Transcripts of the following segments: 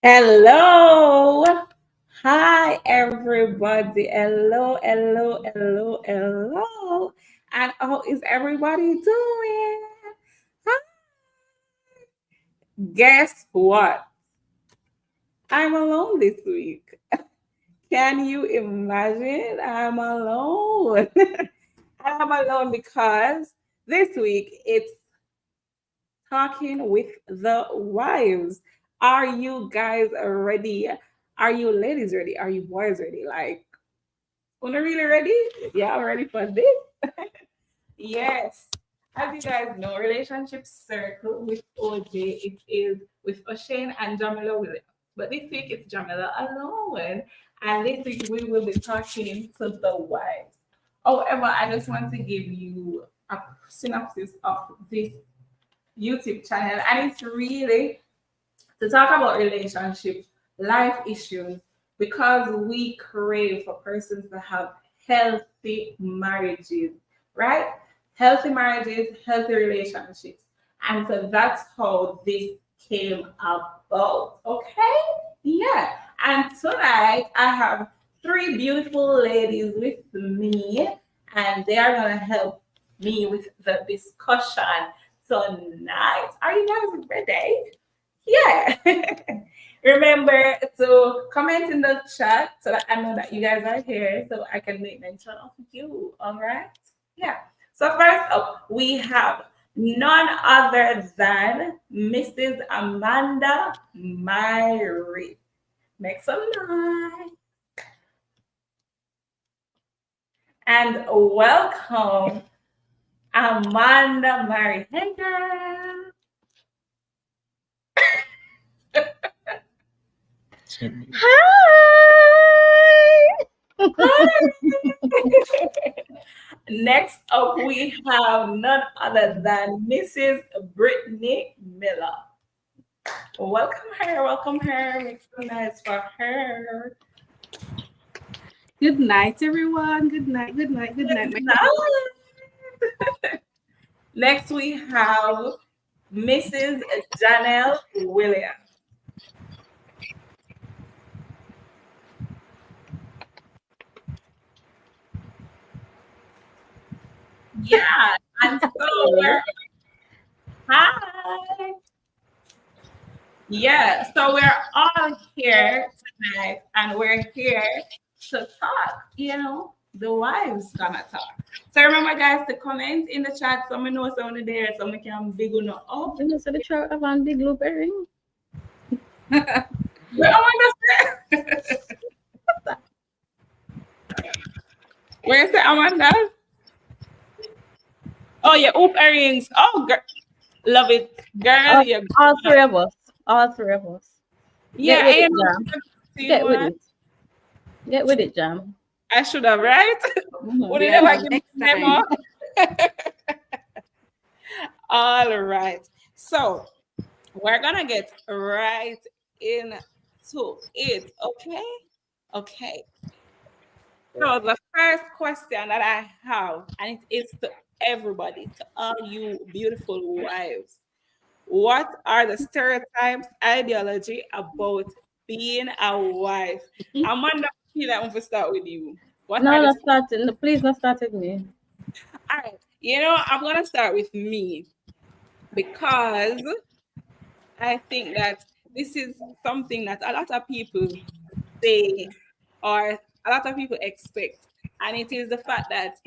Hello. Hi, everybody. Hello. And how is everybody doing? Huh? Guess what? I'm alone this week. Can you imagine? I'm alone. I'm alone because this week it's talking with the wives. Are you guys ready? Are you ladies ready? Are you boys ready? Like, wanna really ready? Yeah, ready for this? Yes. As you guys know, Relationship Circle with OJ, it is with O'Shane and Jamila Williams. But this week it's Jamila alone. And this week we will be talking to the wives. However, I just want to give you a synopsis of this YouTube channel, and it's really to talk about relationships, life issues, because we crave for persons to have healthy marriages, right? Healthy marriages, healthy relationships. And so that's how this came about. Okay? Yeah. And tonight I have three beautiful ladies with me, and they are going to help me with the discussion tonight. Are you guys ready? Yeah. Remember to comment in the chat so that I know that you guys are here so I can make mention of you. All right. Yeah. So first up, we have none other than Mrs. Amanda Myrie. Make some noise. And welcome Amanda Myrie. Hey girl. Hi. Next up, we have none other than Mrs. Brittany Miller. Welcome her. Make some nice for her. Good night, everyone. Good night. Good night. Good night. Next, we have Mrs. Janelle Williams. Yeah, and so hi. Yeah, so we're all here tonight, and we're here to talk. The wives gonna talk. So remember, guys, to comment in the chat. So we know someone there, so we can big on up. You know, so the child have one big loop earring. But I want to say, where's the Amanda? Oh yeah, hoop earrings. Oh, girl, love it, girl. All, Yeah, all three of us. All three of us. yeah. Get with I it, know. Jam. Get with it. Get with it, Jam. I should have, right? Would you Yeah. never give me the memo? All right. So we're gonna get right into it. Okay. Okay. So the first question that I have, and it is to everybody, to all you beautiful wives. What are the stereotypes, ideology about being a wife? Amanda, I want to start with you. What No, are the not started. No, please, not started me. All right? I'm gonna start with me because I think that this is something that a lot of people say or a lot of people expect, and it is the fact that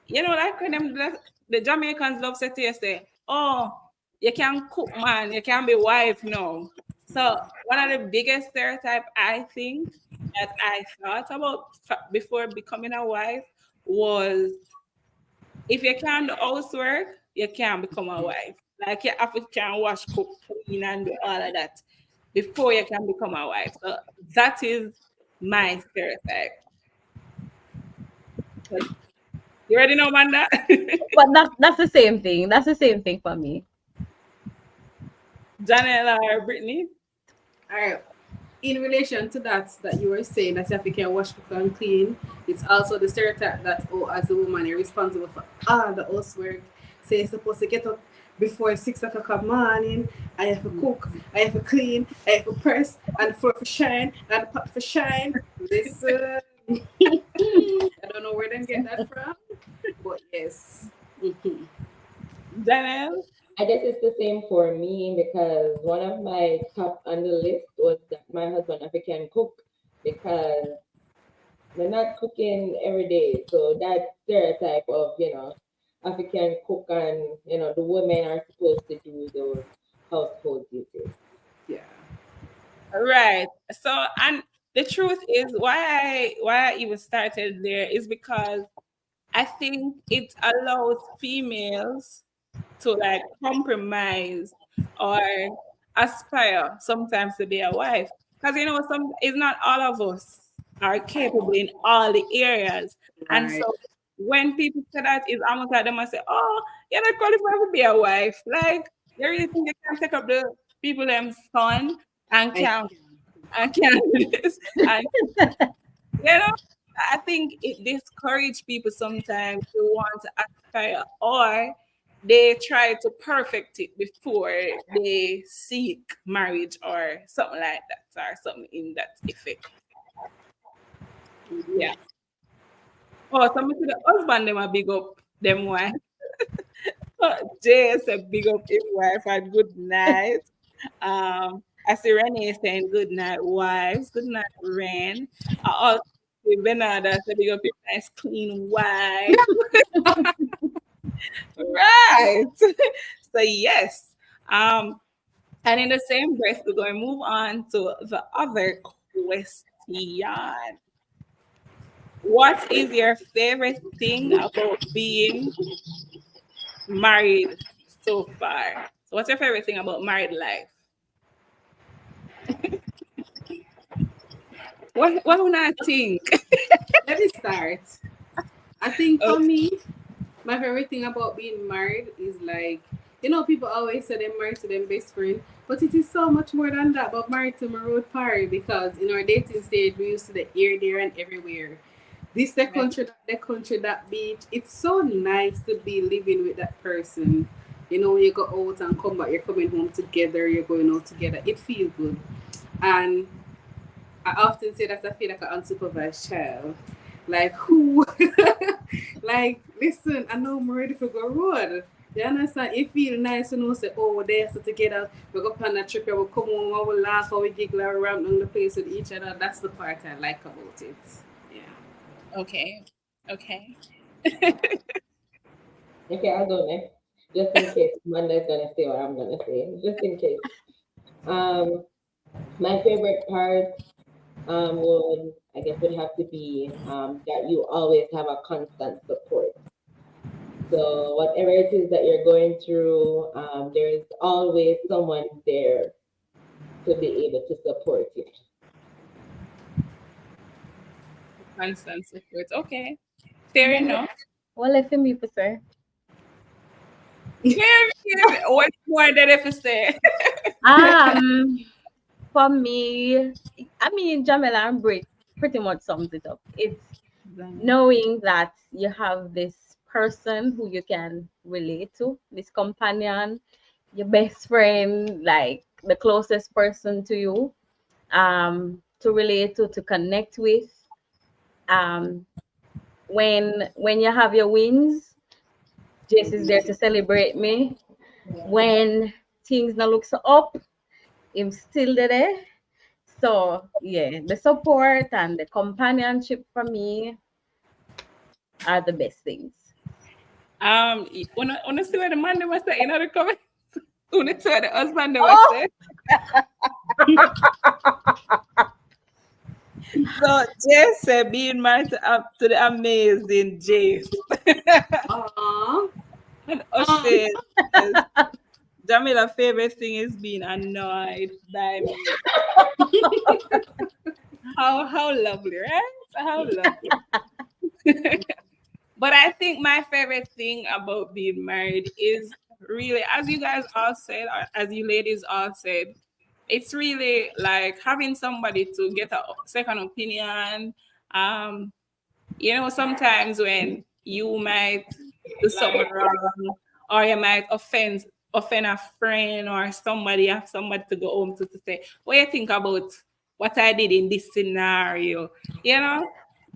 like when the Jamaicans love to say, "Oh, you can cook, man. You can be wife now." So one of the biggest stereotype I think that I thought about before becoming a wife was if you can do housework, you can become a wife. Like you have to can wash, cook, clean, and do all of that before you can become a wife. So that is my stereotype. But you already know, Amanda? But that's the same thing. That's the same thing for me. Janelle or Brittany? All right. In relation to that you were saying that if you can wash, cook, and clean, it's also the stereotype that as a woman you're responsible for all the housework. So say you're supposed to get up before 6 o'clock in the morning. I have to cook, I have to clean, I have to press, and the floor for shine, and the pot for shine. Listen, I don't know where they get that from, but yes. Mhm. Janelle? I guess it's the same for me because one of my top on the list was that my husband if he can cook because we're not cooking every day. So that stereotype of, African cook and, the women are supposed to do those household duties. Yeah. Right. So, and the truth is, why I even started there is because I think it allows females to like compromise or aspire sometimes to be a wife. Because it's not all of us are capable in all the areas. And Right. so when people say that, it's almost like they must say, "Oh, you're not qualified to be a wife." Like they really think they can take up the people them son and I can do this. And you know, I think it discourages people sometimes to want to aspire or they try to perfect it before they seek marriage or something like that or something in that effect. Yeah. Oh, somebody to the husband them a big up them wife. Jay said big up his wife and good night. I see Renee saying good night, wives. Good night, Ren. I also see Bernarda said big up your nice clean wife. Right. So yes. And in the same breath, we're going to move on to the other question. What is your favorite thing about being married so far? So what's your favorite thing about married life? What do I think? Let me start. I think Oh, for me, my favorite thing about being married is like, people always say they're married to their best friend, but it is so much more than that. But married to my road party because in our dating stage, we used to the here, there, and everywhere. This, the country, that beach. It's so nice to be living with that person. When you go out and come back, you're coming home together, you're going out together. It feels good. And I often say that I feel like an unsupervised child. Like who? Like, listen, I know I'm ready for go road. You understand? It feel nice to know say, oh, we're there so together. We go on a trip, we'll come home, we'll laugh, we giggle around on the place with each other. That's the part I like about it. Yeah. okay. Okay. Okay, I'll go next. Just in case Amanda's gonna say what I'm gonna say. Just in case. Um, my favorite part would I guess would have to be that you always have a constant support. So whatever it is that you're going through, there is always someone there to be able to support you. Constant support. Okay. Fair enough. Well, if me for say. Yeah, yeah. What more did I have to say? Um, for me, I mean, Jamila and Brit pretty much sums it up. It's knowing that you have this person who you can relate to, this companion, your best friend, like the closest person to you, to relate to connect with. Um, when you have your wins, Jess is there to celebrate me. When things not look so up, I'm still there. So yeah, the support and the companionship for me are the best things. Wanna see what the man was saying in the comment? Wanna see what the husband was Oh, saying? So Jay said being married to the amazing Jace. Aww. And O'Shea says Jamila's favorite thing is being annoyed by me. How lovely, right? How lovely. But I think my favorite thing about being married is really, as you guys all said, or as you ladies all said, it's really like having somebody to get a second opinion. Sometimes when you might do something wrong or you might offend a friend or somebody, have somebody to go home to say, what do you think about what I did in this scenario? You know?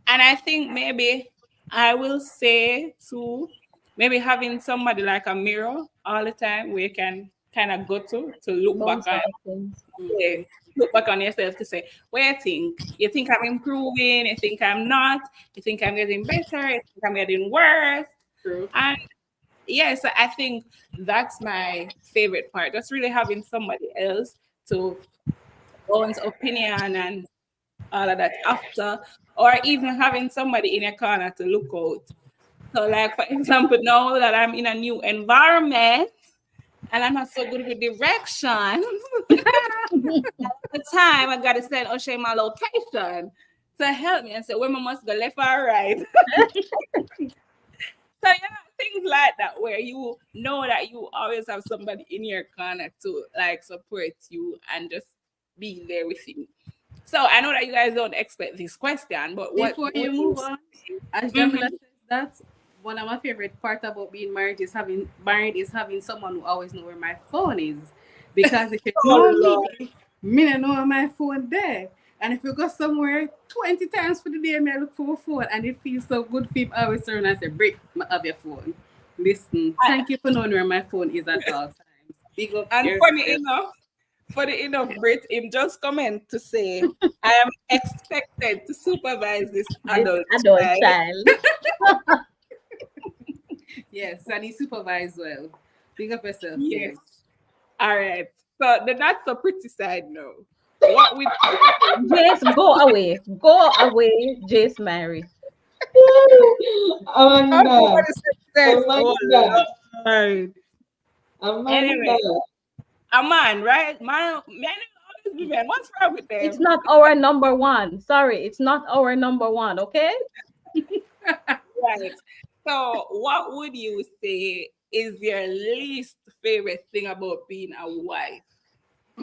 And I think maybe I will say to maybe having somebody like a mirror all the time where you can kind of go to look back Bounce on, off things. yeah, look back on yourself to say, what you think? You think I'm improving? You think I'm not? You think I'm getting better? You think I'm getting worse? True. And yes, I think that's my favorite part. Just really having somebody else to one's opinion and all of that after, or even having somebody in your corner to look out. So, like for example, now that I'm in a new environment and I'm not so good with directions, the time I gotta send O'Shea my location to help me and say where I must go, left or right. So things like that where you know that you always have somebody in your corner to like support you and just be there with you. So I know that you guys don't expect this question, but what Before would you you move say? on, as Mhm. Jamila says that, one of my favorite part about being married is having someone who always know where my phone is. Because if you know Oh Lord. me don't know where my phone there. And if you go somewhere 20 times for the day, me I look for my phone and it feels so good for him always turn and say, Brick, I have your phone. Listen, thank you for knowing where my phone is at all times. Big up And yourself. funny enough, Brit, him just comment to say, I am expected to supervise this This adult adult child. child. Yes, and he supervised well. Big up yourself, Yes. kids. All right. So the not so pretty side now. What with Jace, go away. Go away, Jace Mary. Amanda, everybody said, oh Amanda, Lord. Amanda. Anyway, a man, right? Man, always be men. What's wrong with It's them? not our number one. Sorry, it's not our number one, okay? Right. So, what would you say is your least favorite thing about being a wife?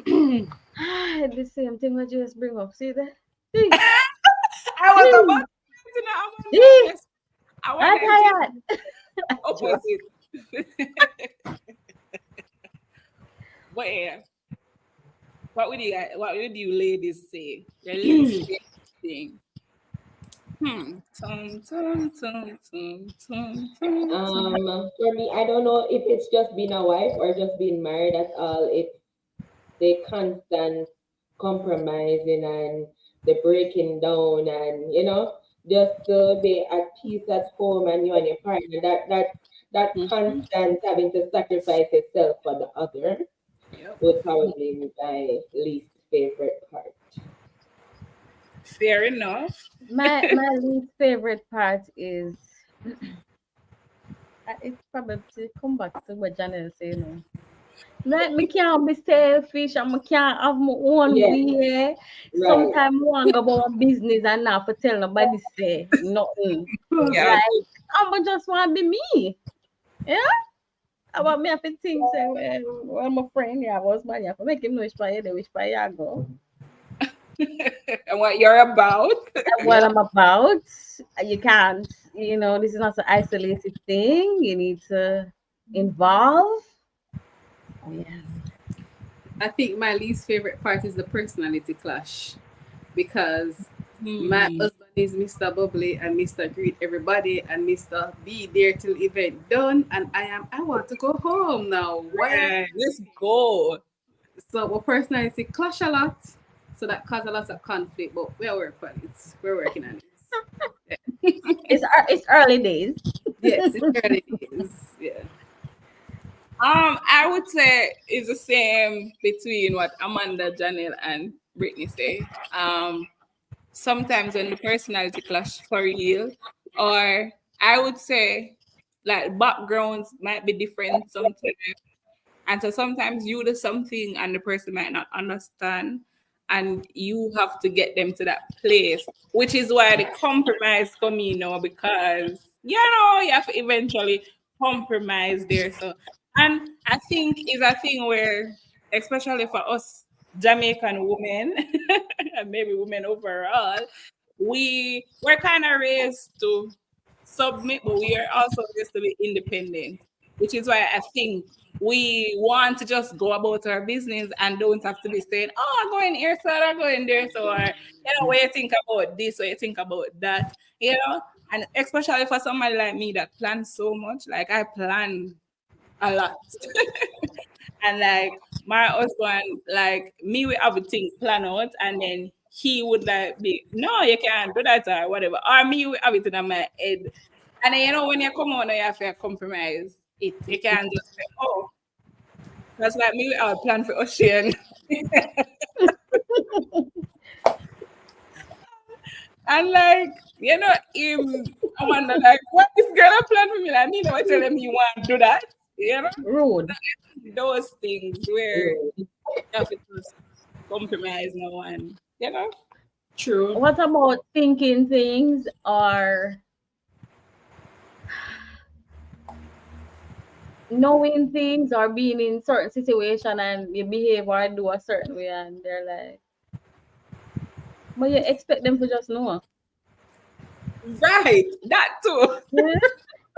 The same thing what Jace bring up. See that? See? I was about See? to know Amanda. See? Yes, I I'm wonder if she's tired. Just opposite. But yeah, what would you ladies say? Your least favorite thing? Tum, tum, tum, tum, tum, tum, tum. For me, I don't know if it's just being a wife or just being married at all. It's the constant compromising and the breaking down and just to be at peace at home and you and your partner. That Mhm. constant having to sacrifice yourself for the other Yep. would probably be my least favorite part. Fair enough. my least favorite part is it's probably to come back to what Janelle say, you know. Like me can't be selfish and me can't have my own Yes, way. right. Sometimes I want to go about my business and not for tell nobody say nothing. Yeah. Like I just want to be me. Yeah. About me have to think say well my friend yeah was my yeah for make him know which part you go. And what you're about. And what Yep. I'm about. You can't, you know, this is not an isolated thing. You need to involve. Oh yeah. I think my least favorite part is the personality clash because my Hmm. husband is Mr. Bubbly and Mr. Greet everybody and Mr. Be there till event done and I want to go home now. Why are Right, let's go. so our personality clash a lot. So that cause a lot of conflict, but we're working on it. We're working on it. It's early days. Yes, it's early days. Yeah. I would say it's the same between what Amanda, Janelle, and Brittany say. Sometimes when the personality clash for real, or I would say like backgrounds might be different sometimes. And so sometimes you do something and the person might not understand, and you have to get them to that place, which is why the compromise come in now because you have to eventually compromise there. So, and I think is a thing where, especially for us Jamaican women, and maybe women overall, we're kind of raised to submit, but we are also raised to be independent. which is why I think we want to just go about our business and don't have to be saying, oh, I'm going here, so I'm going there, so or what you think about this, or you think about that, and especially for somebody like me that plans so much, like I plan a lot. And like my husband, like me, we have a thing plan out, and then he would like be, no, you can't do that or whatever. Or me, we have it in my head. And then when you come on, you have to compromise it. You can't just say, oh, that's like me, we have a plan for Ocean. And like, him, I wonder like, what this girl a plan for me? Like me never tell him you want to do that. Rude. Those things where Mm. you have to just compromise no one, True. What about thinking things or knowing things or being in certain situation and you behave or do a certain way and they're like, but you expect them to just know. Right, that too. Yeah.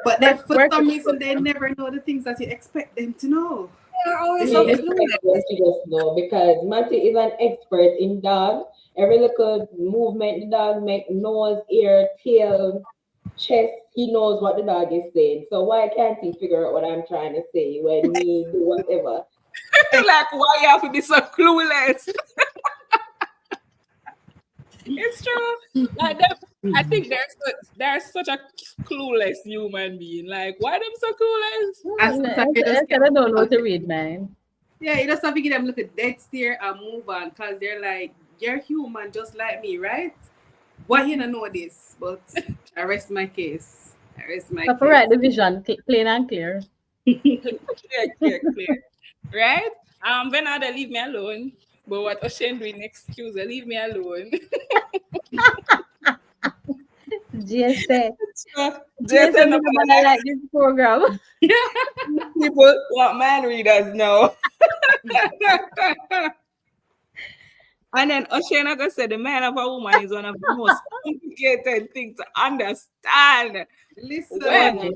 But then for Work some with reason they them. never know the things that you expect them to know. They're always We so expect them clueless. to just know because Matty is an expert in dog. Every little movement the dog make, nose, ear, tail, chest, he knows what the dog is saying. So why can't he figure out what I'm trying to say when me do whatever? Like, why you have to be so clueless? It's true. Like them, I think there's such a clueless human being. Like, why them so clueless? And sometimes you I just said I don't know to read, man. yeah, you just have to give them look a dead stare and move on because they're like, you're human just like me, right? Why you don't know this? But I rest my case. I rest my But for case. right division, plain and clear. Clear. Right? Bernardo, leave me alone. But what Ocean doing excuse her, leave me alone. Just say, So, just just say end me up the man like this program. people what man readers know. And then Oceana said the man of a woman is one of the most complicated things to understand. Listen. Well,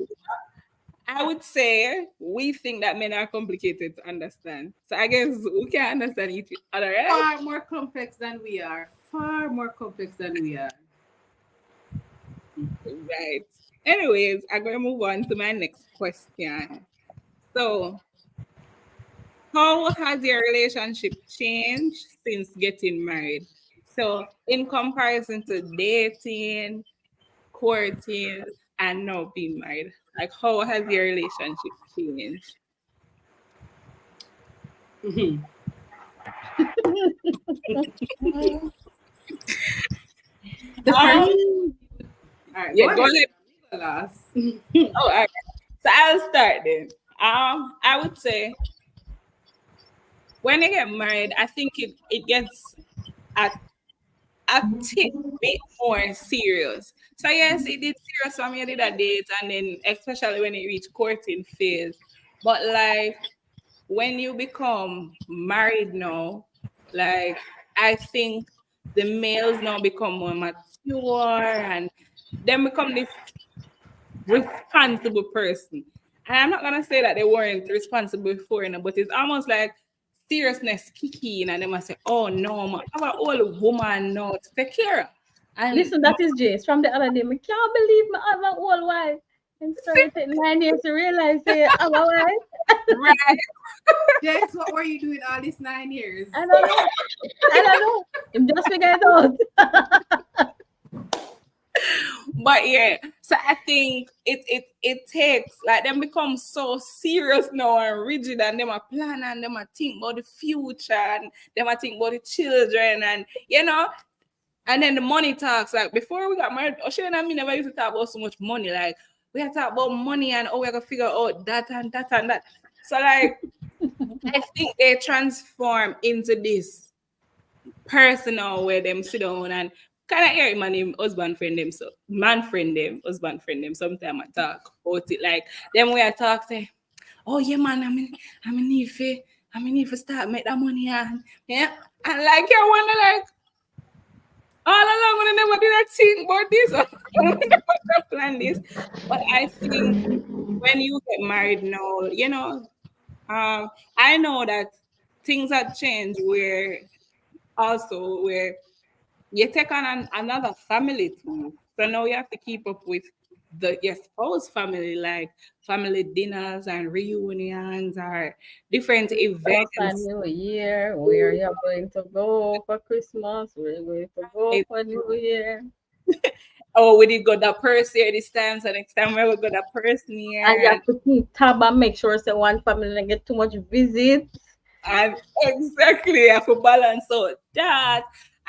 I would say we think that men are complicated to understand. So I guess we can understand each other, right? Far more complex than we are. Far more complex than we are. Right. Anyways, I'm going to move on to my next question. So, how has your relationship changed since getting married? So, in comparison to dating, courting, and now being married, like how has your relationship changed? Mhm. The first. Um, All right, yeah, go go ahead. ahead. Go last. Oh, all right. So I'll start then. I would say when I get married, I think it gets a tick bit more serious. So yes, it did serious for me. I did a date, and then especially when it reached courting phase. But like when you become married now, like I think the males now become more mature and then become this responsible person. And I'm not gonna say that they weren't responsible before, but it's almost like seriousness kicking and they must say, oh no, man, I have an old woman now to take care of. And Listen, that is Jace from the other day. I can't believe I have an old wife. And sorry, it take 9 years to realize say I have a wife. right, Jess, what were you doing all these 9 years? I don't know. I don't know. I'm just figure it out. but yeah, so I think it takes like them become so serious now and rigid and them a plan and them a think about the future and them a think about the children and and then the money talks. Like before we got married, Ocean and me never used to talk about so much money. Like we had to talk about money and we're gonna figure out that and that and that. So like I think they transform into this personal where them sit down and kind of hear him and him husband friend them. So man friend them, husband friend them. Sometimes I talk about it. Like them way I talk say, oh yeah man, I mean if to start make that money and yeah. And like I wonder like all along when I never did I think about this or I never plan this. But I think when you get married now, I know that things have changed where you take on another family too. So now you have to keep up with your spouse family, like family dinners and reunions or different Christmas and events. New Year, where you're going to go for Christmas, where you're going to go for New Year. Oh, we did go that person here this time, so next time we will go that person And you here. have to keep tab and make sure say one family don't get too much visits. And exactly, I have to balance out that.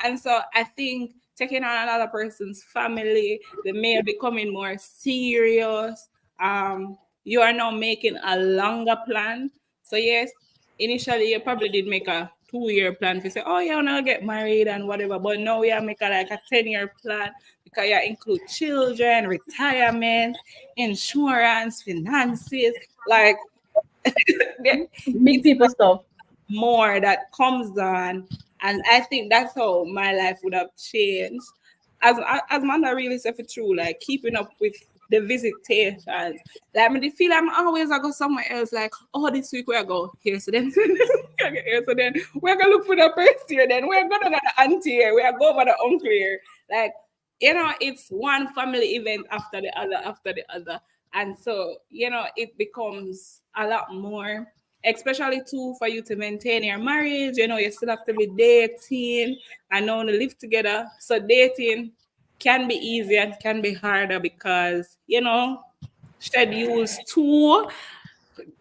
And so I think taking on another person's family, the meal becoming more serious. You are now making a longer plan. So yes, initially you probably did make a 2-year plan to say, oh yeah, I'm gonna get married and whatever. But now we are making like a 10-year plan because you include children, retirement, insurance, finances, like Big it's people stuff. more that comes on, and I think that's how my life would have changed. As Manda really said for true, like keeping up with the visitations. Like I mean, feel I'm always I go somewhere else. Like, oh, this week we go here, so then here, so then we're gonna look for the person here. Then we're gonna go to the auntie here. We're go for the uncle here. Like, it's one family event after the other, and so it becomes a lot more, especially too for you to maintain your marriage. You still have to be dating and now to live together. So dating can be easier and can be harder because schedules too,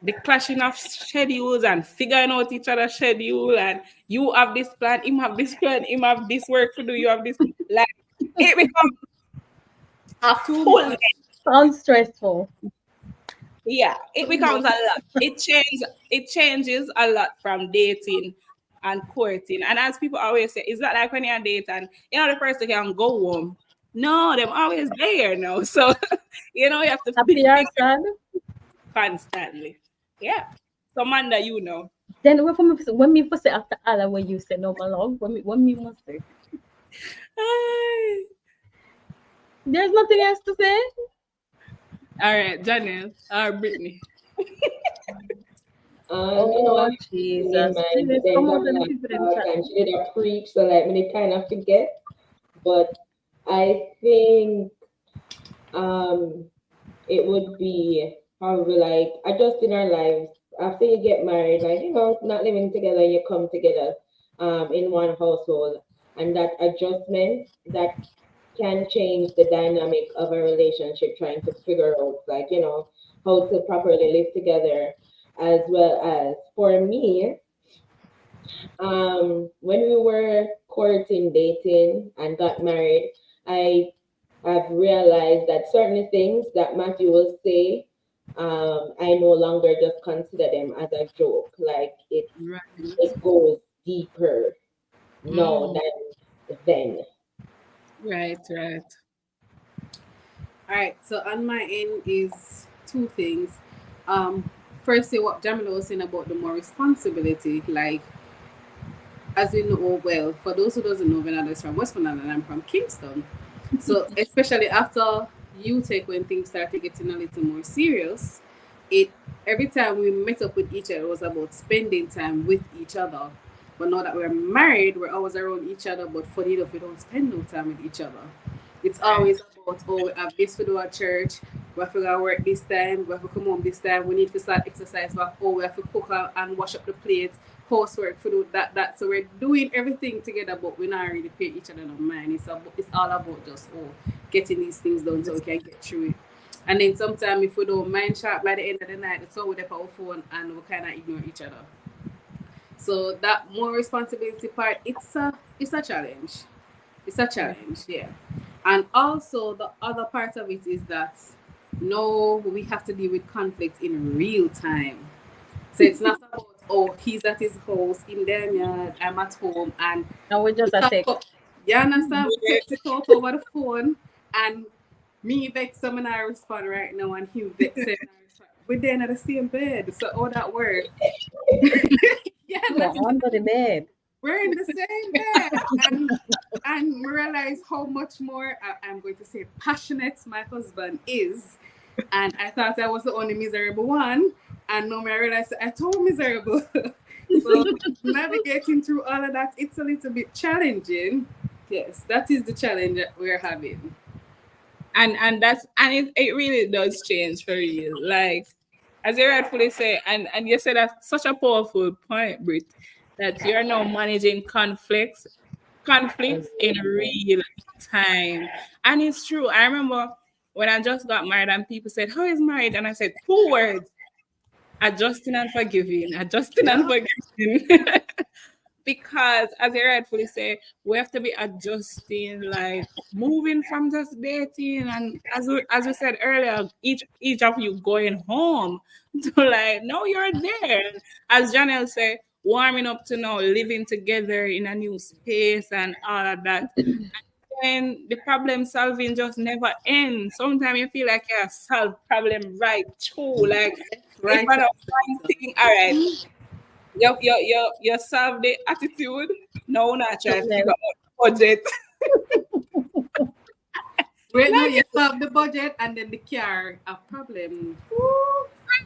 the clashing of schedules and figuring out each other's schedule, and you have this plan, him have this work to do, you have this, like, it becomes a Too full. much. Sounds stressful. Yeah, it Too becomes a much. lot. It changes a lot from dating and courting. And as people always say, it's not like when you're on date and the person can go home. No, they're always there now. So you have to Happy be or sad? constantly. Yeah. So Manda, Then when me first say after Allah when you say no my love, when me must say. Ay. There's nothing else to say. All right, Janelle or Brittany. Oh In Jesus. mind, but Please then come out and Jamila people them chat. and she did a preach, so like me they kind of forget. But I think it would be probably like adjusting our lives after you get married, like not living together, you come together in one household, and that adjustment that can change the dynamic of a relationship, trying to figure out like how to properly live together, as well as for me, when we were courting, dating, and got married, I have realized that certain things that Matthew will say, I no longer just consider them as a joke. Like it Right. goes deeper now Mm, than then. right. All right. So on my end is two things. Um, Firstly, what Jamila was saying about the more responsibility, like as you know well, for those who doesn't know, Venada is from Westmoreland and I'm from Kingston. So especially after you take when things started getting a little more serious, it every time we met up with each other it was about spending time with each other. But now that we're married, we're always around each other, but funny enough, we don't spend no time with each other. It's Right. always about, oh, we have this to do at church, we have to go work this time, we have to come home this time, we need to start exercise back, oh, we have to cook and wash up the plates, housework, for do that. So we're doing everything together, but we're not really paying each other no mind. It's all about just, getting these things done so we can get through it. And then sometimes if we don't mind sharp by the end of the night, it's all with our phone and we kind of ignore each other. So that more responsibility part, it's a challenge. It's a challenge, yeah. And also the other part of it is that no, we have to deal with conflict in real time. So it's not about, oh, he's at his house in their yard, I'm at home, and And we we just a talk text. up. You understand? We text it out over the phone, and me vex some and I respond right now, and him vex and I respond. We're there in the same bed, so all that work. Yeah, We're under the bed. we're in the same bed, and realize how much more I'm going to say passionate my husband is, And I thought I was the only miserable one. And now I realized I told miserable. So navigating through all of that, it's a little bit challenging. Yes, that is the challenge that we're having. And it really does change for you. Like as you rightfully say, and you said that's such a powerful point, Brit, that you're now managing conflicts in real time. And it's true. I remember when I just got married and people said, "How is married?" And I said, two words: adjusting and forgiving, adjusting and Yeah, forgiving. Because as you rightfully say, we have to be adjusting, like moving from just dating, and as we said earlier, each of you going home to like no, you're there. As Janelle said, warming up to now living together in a new space and all of that. And the problem solving just never ends. Sometimes you feel like you solve problem right through. Like if right I to don't the one center. thing, all right, you solve the attitude. No, we're not trying to Yes. figure out budget. Right now, Like you solve the budget and then the car a problem. Woo.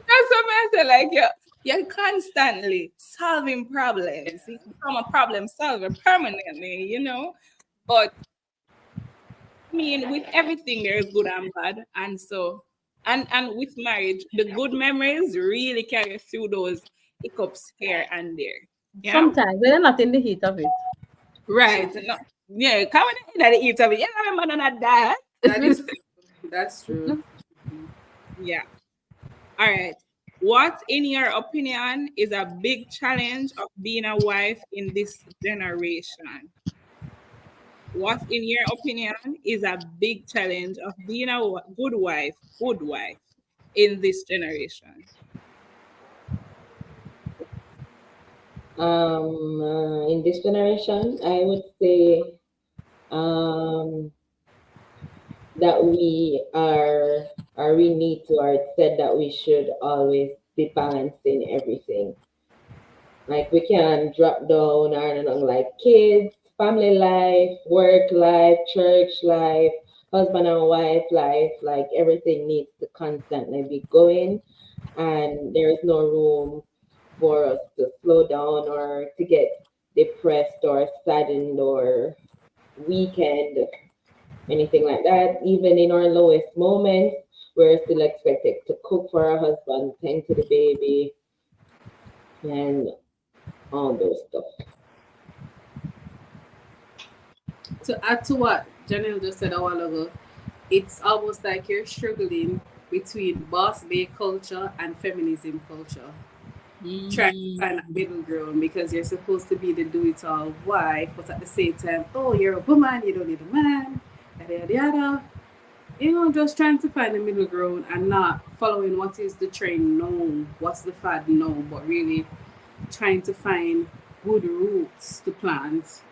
that's what I say. Like you're constantly solving problems. You become a problem solver permanently. But I mean, with everything there's good and bad, and so and with marriage, the good memories really carry through those hiccups here and there. Yeah, Sometimes we're not in the heat of it. right. No, yeah, come on in the eat of it. You remember none of that. That is true. That's true. Yeah. All right. What, in your opinion, is a big challenge of being a wife in this generation? What, in your opinion, is a big challenge of being a good wife in this generation? In this generation, I would say um, that we need to, or it's said that we should always be balancing everything. Like we can drop down on like kids, family life, work life, church life, husband and wife life. Like everything needs to constantly be going, and there is no room for us to slow down or to get depressed or saddened or weakened, anything like that. Even in our lowest moments, we're still expected to cook for our husband, tend to the baby, and all those stuff. To add to what Janelle just said a while ago, it's almost like you're struggling between boss bay culture and feminism culture. Trying to find a middle ground because you're supposed to be the do it all wife, but at the same time, oh, you're a woman, you don't need a man, yada yada yada. Just trying to find the middle ground and not following what is the trend no, what's the fad no, but really trying to find good roots to plant.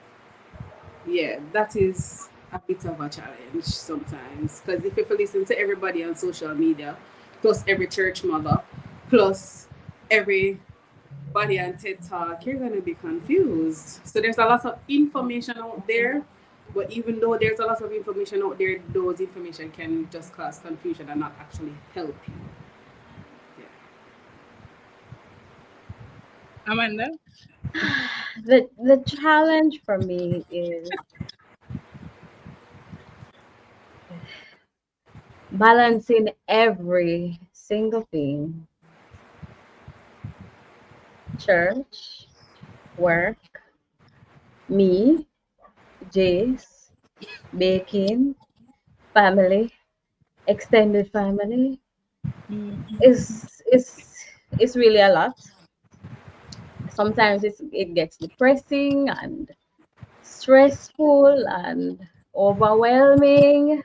Yeah, that is a bit of a challenge sometimes. Because if you listen to everybody on social media, plus every church mother, plus everybody on TED Talk, you're going to be confused. So there's a lot of information out there. But even though there's a lot of information out there, those information can just cause confusion and not actually help you. Yeah. Amanda? The challenge for me is balancing every single thing: church, work, me, Jace, baking, family, extended family. Is really a lot. Sometimes it gets depressing and stressful and overwhelming.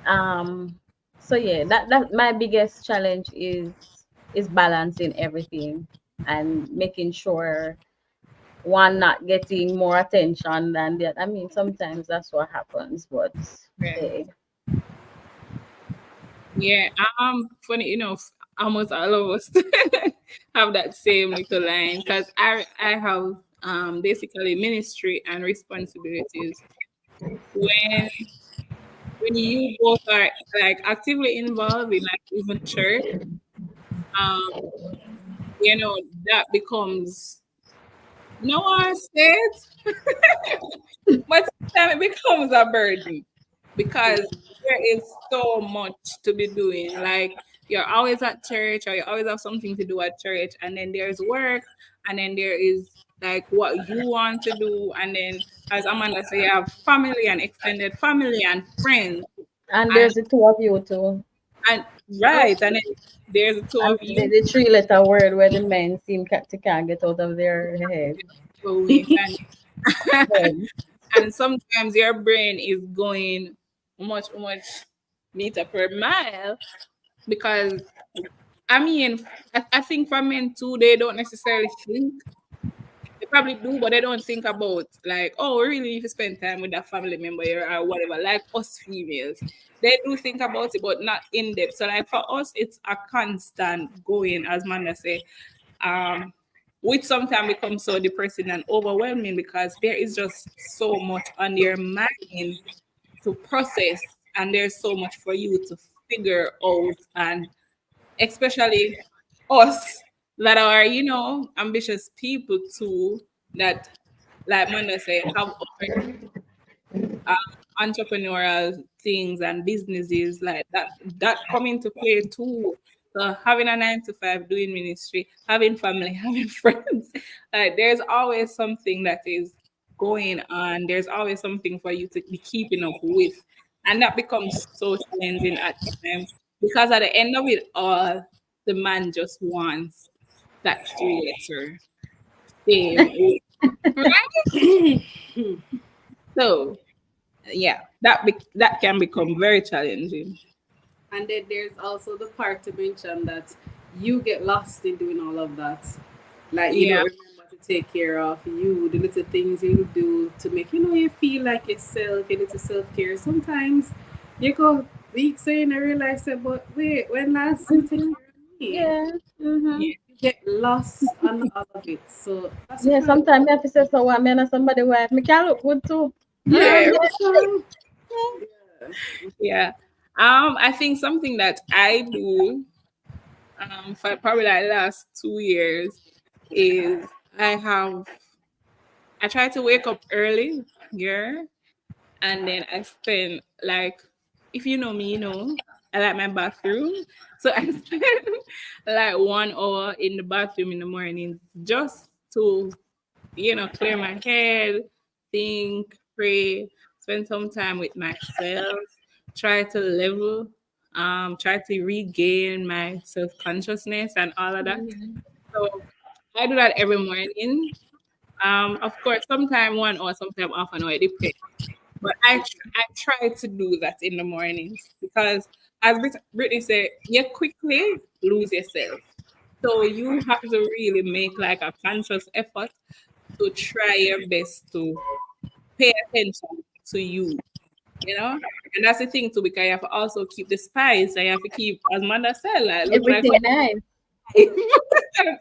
Um, so yeah, that my biggest challenge is balancing everything and making sure one not getting more attention than the other. I mean, sometimes that's what happens, but Yeah. hey, Yeah, funny enough, almost all of us have that same little line because I have basically ministry and responsibilities. When when you both are like actively involved in like even church, um, you know, that becomes no one says, but sometimes it becomes a burden because there is so much to be doing. Like you're always at church or you always have something to do at church, and then there's work, and then there is like what you want to do, and then as Amanda said, you have family and extended family and friends. And And there's the two of you too. and Yep. right, and then there's the two And of you the three-letter word where the men seem to can't get out of their head. going, and Head. and sometimes your brain is going much meter per mile because I mean I think for men too they don't necessarily think. They probably do, but they don't think about like, oh, really, if you spend time with that family member or whatever, like us females. They do think about it, but not in depth. So like for us, it's a constant going, as Manda say, um, which sometimes becomes so depressing and overwhelming because there is just so much on your mind to process, and there's so much for you to figure out, and especially us that are, you know, ambitious people too, that like Manda say, have our um, entrepreneurial things and businesses like that come into play too. So having a 9 to 5, doing ministry, having family, having friends, like there's always something that is going on. There's always something for you to be keeping up with, and that becomes so challenging at times because at the end of it all, the man just wants that 3 letter fame, right? So yeah, that can become very challenging. And then there's also the part to mention that you get lost in doing all of that. Like you Yeah, don't remember to take care of you, the little things you do to make you feel like yourself, your little self care. Sometimes you go weeks in and realize that, but wait, when last you take Mhm. care of me? Yeah. Mm-hmm. yeah, You get lost on all of it. So that's Yeah, just my sometimes you have to say so what man or somebody wife. Me can look good too. yeah, yeah, Mm-hmm. that's true. Yeah. Yeah. yeah. I think something that I do for probably like last 2 years is I try to wake up early, yeah, and then I spend like if you know me, you know, I like my bathroom. So I spend like 1 hour in the bathroom in the morning just to, you know, clear my head, think, pray, spend some time with myself, try to level, try to regain my self consciousness and all of that. So I do that every morning. Of course, sometime 1 hour, sometime half an hour, it depends. But I try to do that in the mornings because, as Brittany said, you quickly lose yourself. So you have to really make like a conscious effort to try your best to pay attention to you, you know? And that's the thing too, because you have to also keep the spice and you have to keep, as Manda said, like look like Everything nice.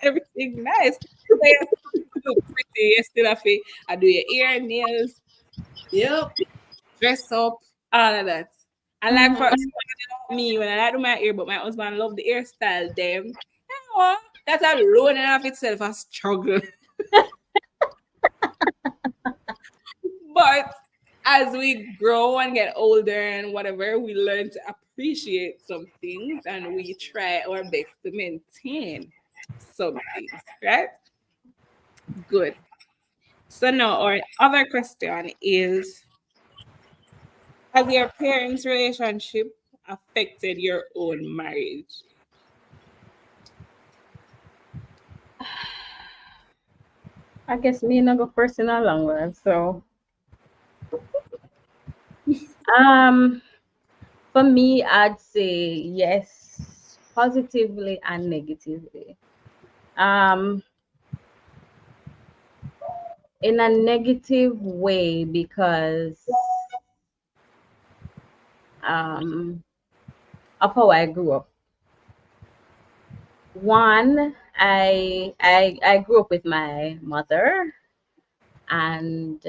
everything nice. So you have to look pretty, you still have to do your ear, nails, Yep. dress up, all of that. And like for Mm-hmm. me, when I like do my hair, but my husband love the hairstyle, them, you know, that's alone and of itself a struggle. But as we grow and get older and whatever, we learn to appreciate some things and we try our best to maintain some things, right? Good. So now our other question is, has your parents' relationship affected your own marriage? I guess me not go first in a long run. So um for me I'd say yes, positively and negatively. Um in a negative way because um of how I grew up. One, I grew up with my mother and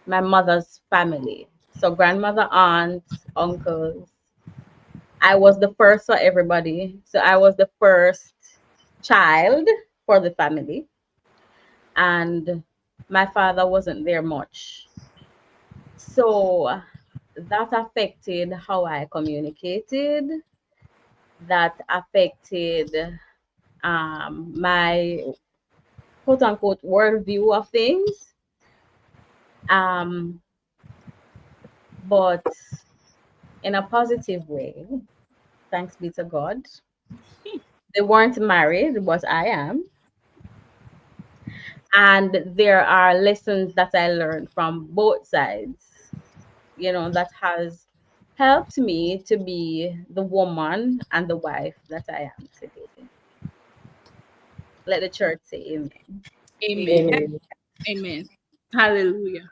my mother's family. So grandmother, aunts, uncles. I was the first for everybody. So I was the first child for the family. And my father wasn't there much. So that affected how I communicated, that affected my quote unquote worldview of things. Um, but in a positive way, thanks be to God. They weren't married, but I am. And there are lessons that I learned from both sides, that has helped me to be the woman and the wife that I am today. Let the church say amen. Amen. Amen. Amen. Hallelujah.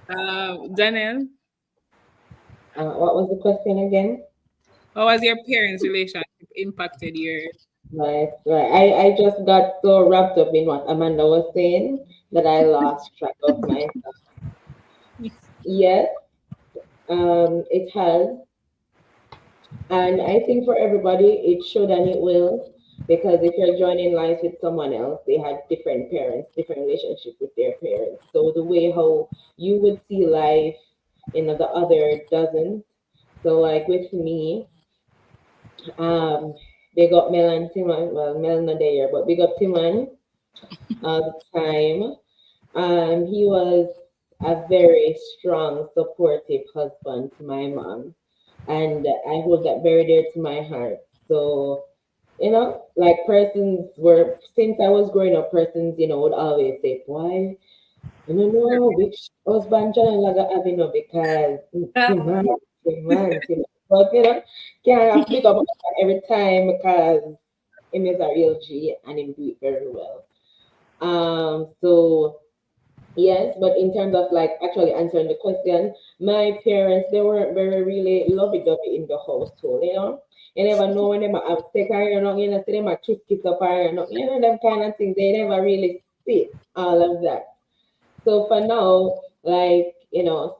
Janelle, What was the question again? how has your parents' relationship impacted your? Right, right. I just got so wrapped up in what Amanda was saying that I lost track of myself. Yes, it has. And I think for everybody, it should and it will. Because if you're joining lives with someone else, they had different parents, different relationship with their parents. So the way how you would see life, the other doesn't. So like with me, um, big up Mel and Timon. Well, Mel not there, but big up Timon all the time. He was a very strong, supportive husband to my mom, and I hold that very dear to my heart. So, like persons were, since I was growing up, persons, would always say, "Boy, I don't know which husband John Laga have, because Tim, Tim." But, can't have big up every time because him is a real G and him do it very well. So yes, but in terms of like actually answering the question, my parents, they weren't very really lovey-dovey in the household. You never know when they might have take her, say they might kiss up her, them kind of things. They never really fit all of that. So for now, like,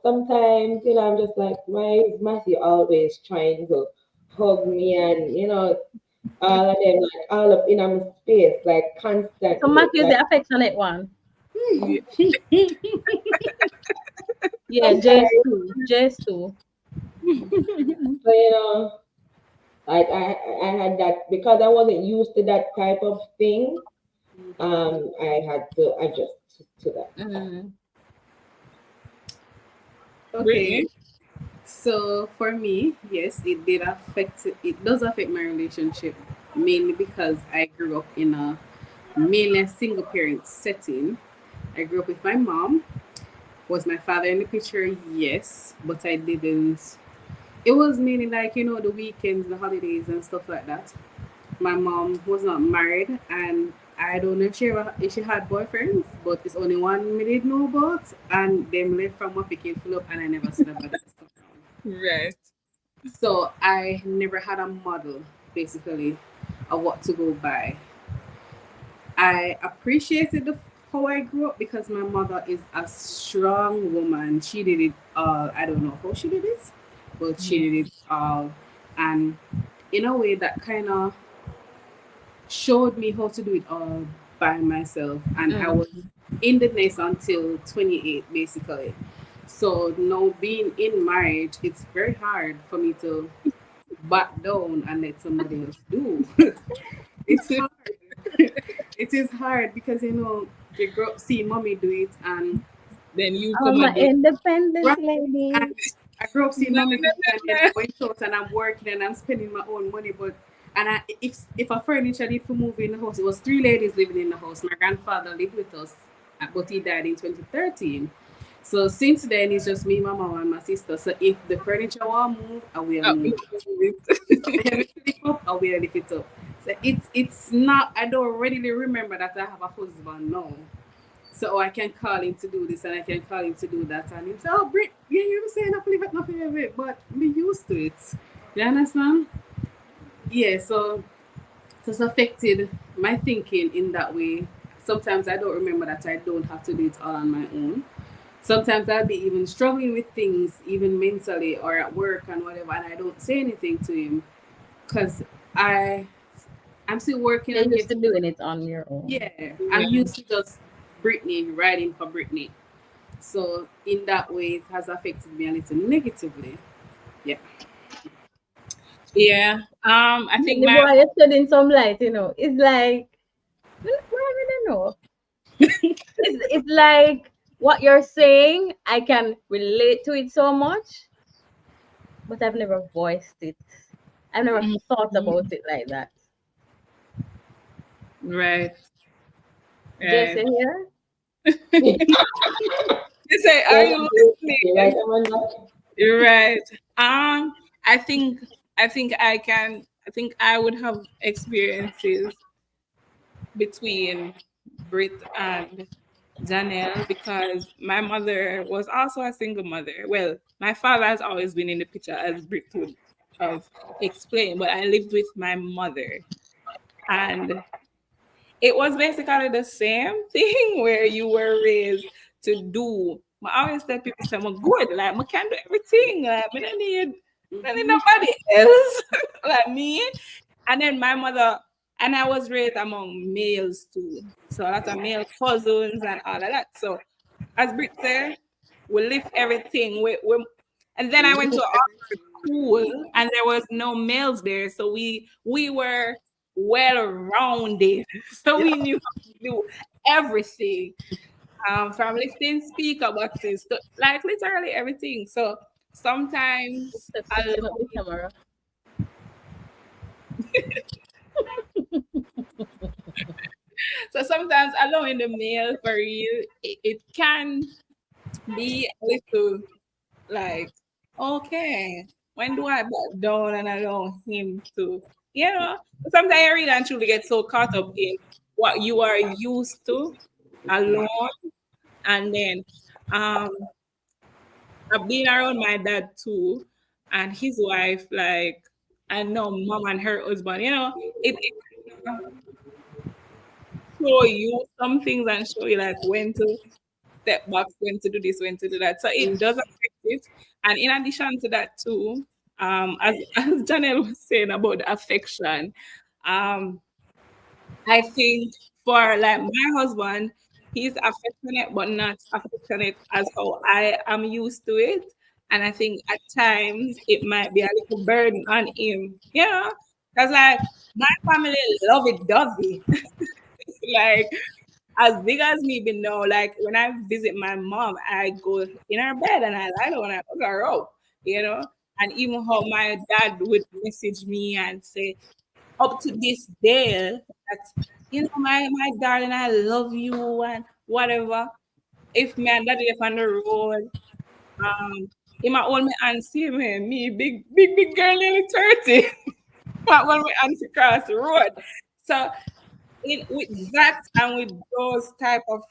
sometimes, I'm just like, why is Matthew always trying to hug me and, all of them like all up in my space, like So constantly. Matthew is Like the affectionate one. Yeah. Yeah, Jace sometimes, too. Jace too. so, like I had that because I wasn't used to that type of thing. I had to adjust to that. Mm. Okay. Brittany, So for me, yes, it does affect my relationship mainly because I grew up in a mainly a single parent setting. I grew up with my mom. Was my father in the picture? Yes, but I didn't. It was mainly like, the weekends, the holidays, and stuff like that. My mom was not married, and I don't know if she had boyfriends, but it's only one me did know about, and them left from what became full up, and I never said about that stuff. right. So I never had a model, basically, of what to go by. I appreciated how I grew up because my mother is a strong woman. She did it all. I don't know how she did it, but she did it all. And in a way that kind of showed me how to do it all by myself. And I Mm. was in the nest until 28, basically. So now being in marriage, it's very hard for me to back down and let somebody else do. It's hard. It is hard because you grow up see mommy do it and Then you come I'm and an do it. independent right. lady. And I grew up seeing No, mommy do no, it and then no, I went out and I'm working and I'm spending my own money. But and if a furniture need to move in the house, it was three ladies living in the house. My grandfather lived with us, but he died in 2013. So since then it's just me, my mom, and my sister. So if the furniture want move, I will no. move. You If I lift it up, I will lift it up. So it's not. I don't readily remember that I have a husband now. So I can call him to do this and I can call him to do that. And he'll say, "Oh, Brit, yeah, you were saying I leave it, nothing of it." But me used to it. You understand? Yeah, so it's affected my thinking in that way. Sometimes I don't remember that I don't have to do it all on my own. sometimes I'll be even struggling with things, even mentally or at work and whatever, and I don't say anything to him because I I'm still working You're on used to getting. doing it on your own. Yeah, I'm used to just Britney riding for Britney. So in that way, it has affected me a little negatively. Yeah. Yeah. I think The my boy is shedding some light, you know. It's like, well, I don't know. It's like what you're saying, I can relate to it so much, but I've never voiced it. I've never thought about it like that. right, right. Jason here? You say, are Yes, you you're right, listening? Amanda. You're right. I think I think I would have experiences between Brit and Janelle because my mother was also a single mother. Well, my father has always been in the picture as Brit would have explained, but I lived with my mother. And it was basically the same thing where you were raised to do. I always tell people, say, I'm good, like, I can do everything. Like, I don't need nobody else like me. And then my mother, and I was raised among males too. So a lot of male cousins and all of that. So as Brit said, we lift everything. And then I went to Oxford school and there was no males there. So we were well rounded. So we knew how to do everything. From lifting speaker boxes to like literally everything. So sometimes Stop I switching up the camera. so sometimes allowing the male for real, it can be a little like, okay, when do I back down and allow him to, sometimes I really and truly get so caught up in what you are used to alone. And then um I've been around my dad too and his wife, like I know mom and her husband, it show you some things and show you like when to step back, when to do this, when to do that. So it does affect it. And in addition to that too, as Janelle was saying about the affection, um, I think for like my husband, he's affectionate but not affectionate as how I am used to it. And I think at times it might be a little burden on him, because like my family love it dovey. Like as big as me been now, like when I visit my mom, I go in her bed and I lie down and I hug her up, you know. And even how my dad would message me and say, up to this day, that my darling, I love you and whatever. If me and daddy left on the road, he might hold me and see me big girl nearly 30. Might hold me and cross the road. So with that and with those type of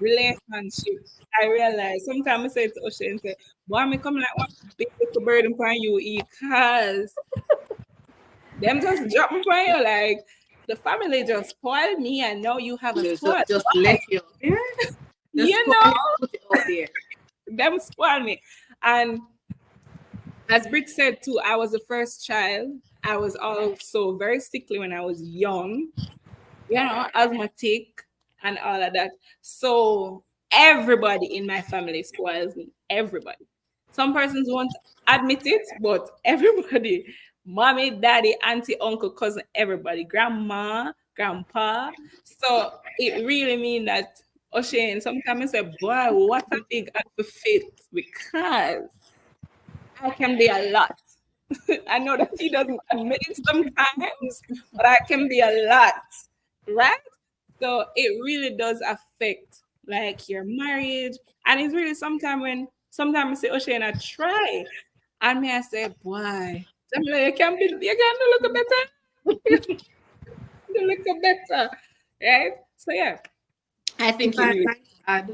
relationship, I realize sometimes I say to Osha and say, boy, me come like one big little burden upon you because them just drop me for you. Like the family just spoiled me and now you have a Just, spoiled just, just wife. let you out there. Just You spoil know, you and put it out there. them spoil me. And as Britt said too, I was the first child. I was also very sickly when I was young, asthmatic and all of that. So everybody in my family spoils me. Everybody. Some persons won't admit it, but everybody, mommy, daddy, auntie, uncle, cousin, everybody, grandma, grandpa. So it really means that O'Shane, sometimes I say, boy, what a big fit because I can be a lot. I know that he doesn't admit it sometimes, but I can be a lot, right? So it really does affect like your marriage. And it's really sometimes I say, Ocean, I try. And me I say, boy, Jamila, you can do look better. You can do look better. Right? So yeah, I If think it I really might add,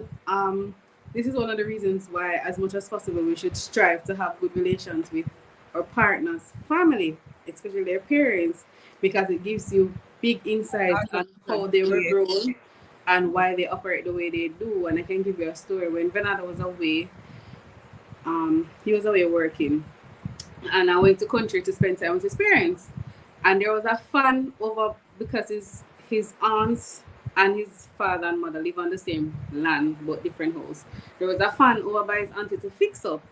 this is one of the reasons why, as much as possible, we should strive to have good relations with our partners, family, especially their parents, because it gives you big insight on how they were yes. grown and why they operate the way they do. And I can give you a story. When Venado was away, he was away working, and I went to country to spend time with his parents. And there was a fan over because his aunts and his father and mother live on the same land but different house. There was a fan over by his auntie to fix up,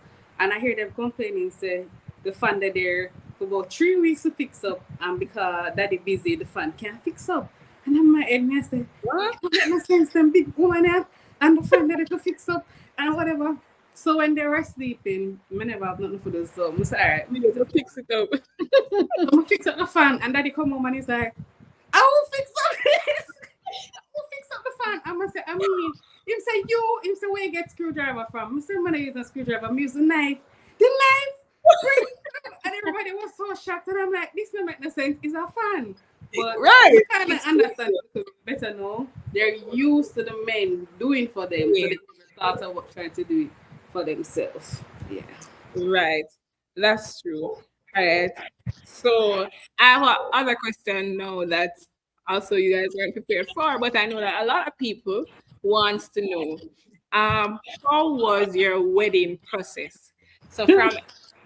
and I hear them complaining say the fan that there for about 3 weeks to fix up, and because daddy busy, the fan can't fix up. And I'm my head, me I say, what? It don't make no sense, them big woman have and the fan that they to fix up and whatever. So when they were sleeping, I never have nothing for this. So I say, all right, we need to fix it up. So I fix up the fan, and daddy come home and he's like, I will fix up this. I will fix up the fan. I'm gonna say, I mean, him say him say where you get screwdriver from? I say, man, I use a screwdriver. I'm using a knife. The knife. And everybody was so shocked, and I'm like, this don't make no sense. It's a fan. But Right. you kind of understand it better now. They're used to the men doing for them, so they thought of trying to do it for themselves. Yeah. Right. That's true. Right. So I have another question now that also you guys weren't prepared for, but I know that a lot of people wants to know how was your wedding process? So from